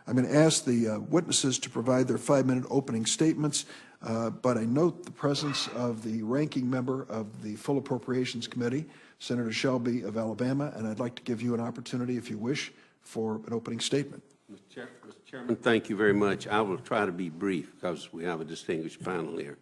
I'm going to ask the witnesses to provide their 5-minute opening statements, but I note the presence of the ranking member of the Full Appropriations Committee, Senator Shelby of Alabama, and I'd like to give you an opportunity, if you wish, for an opening statement. Mr. Chairman, thank you very much. I will try to be brief because we have a distinguished panel here.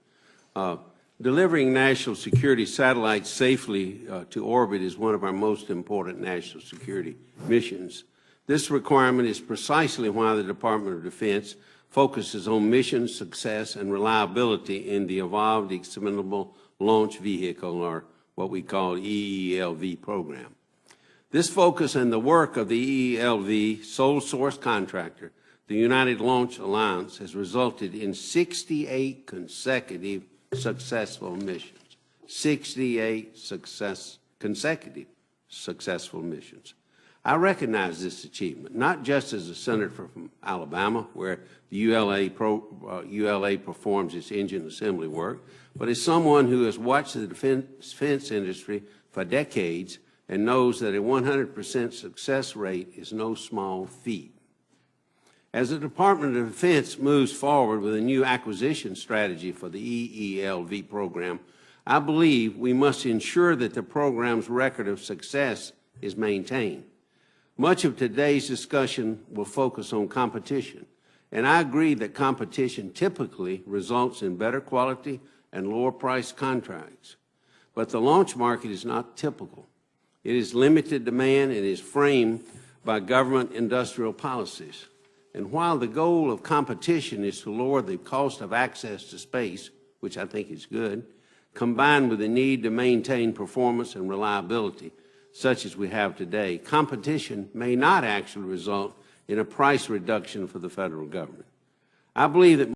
Delivering national security satellites safely to orbit is one of our most important national security missions. This requirement is precisely why the Department of Defense focuses on mission success and reliability in the Evolved Expendable Launch Vehicle, or what we call EELV program. This focus and the work of the EELV sole source contractor, the United Launch Alliance, has resulted in 68 consecutive successful missions. 68 consecutive successful missions. I recognize this achievement, not just as a senator from Alabama, where the ULA performs its engine assembly work, but as someone who has watched the defense industry for decades and knows that a 100% success rate is no small feat. As the Department of Defense moves forward with a new acquisition strategy for the EELV program, I believe we must ensure that the program's record of success is maintained. Much of today's discussion will focus on competition, and I agree that competition typically results in better quality and lower price contracts. But the launch market is not typical. It is limited demand and is framed by government industrial policies. And while the goal of competition is to lower the cost of access to space, which I think is good, combined with the need to maintain performance and reliability, such as we have today, competition may not actually result in a price reduction for the federal government. I believe that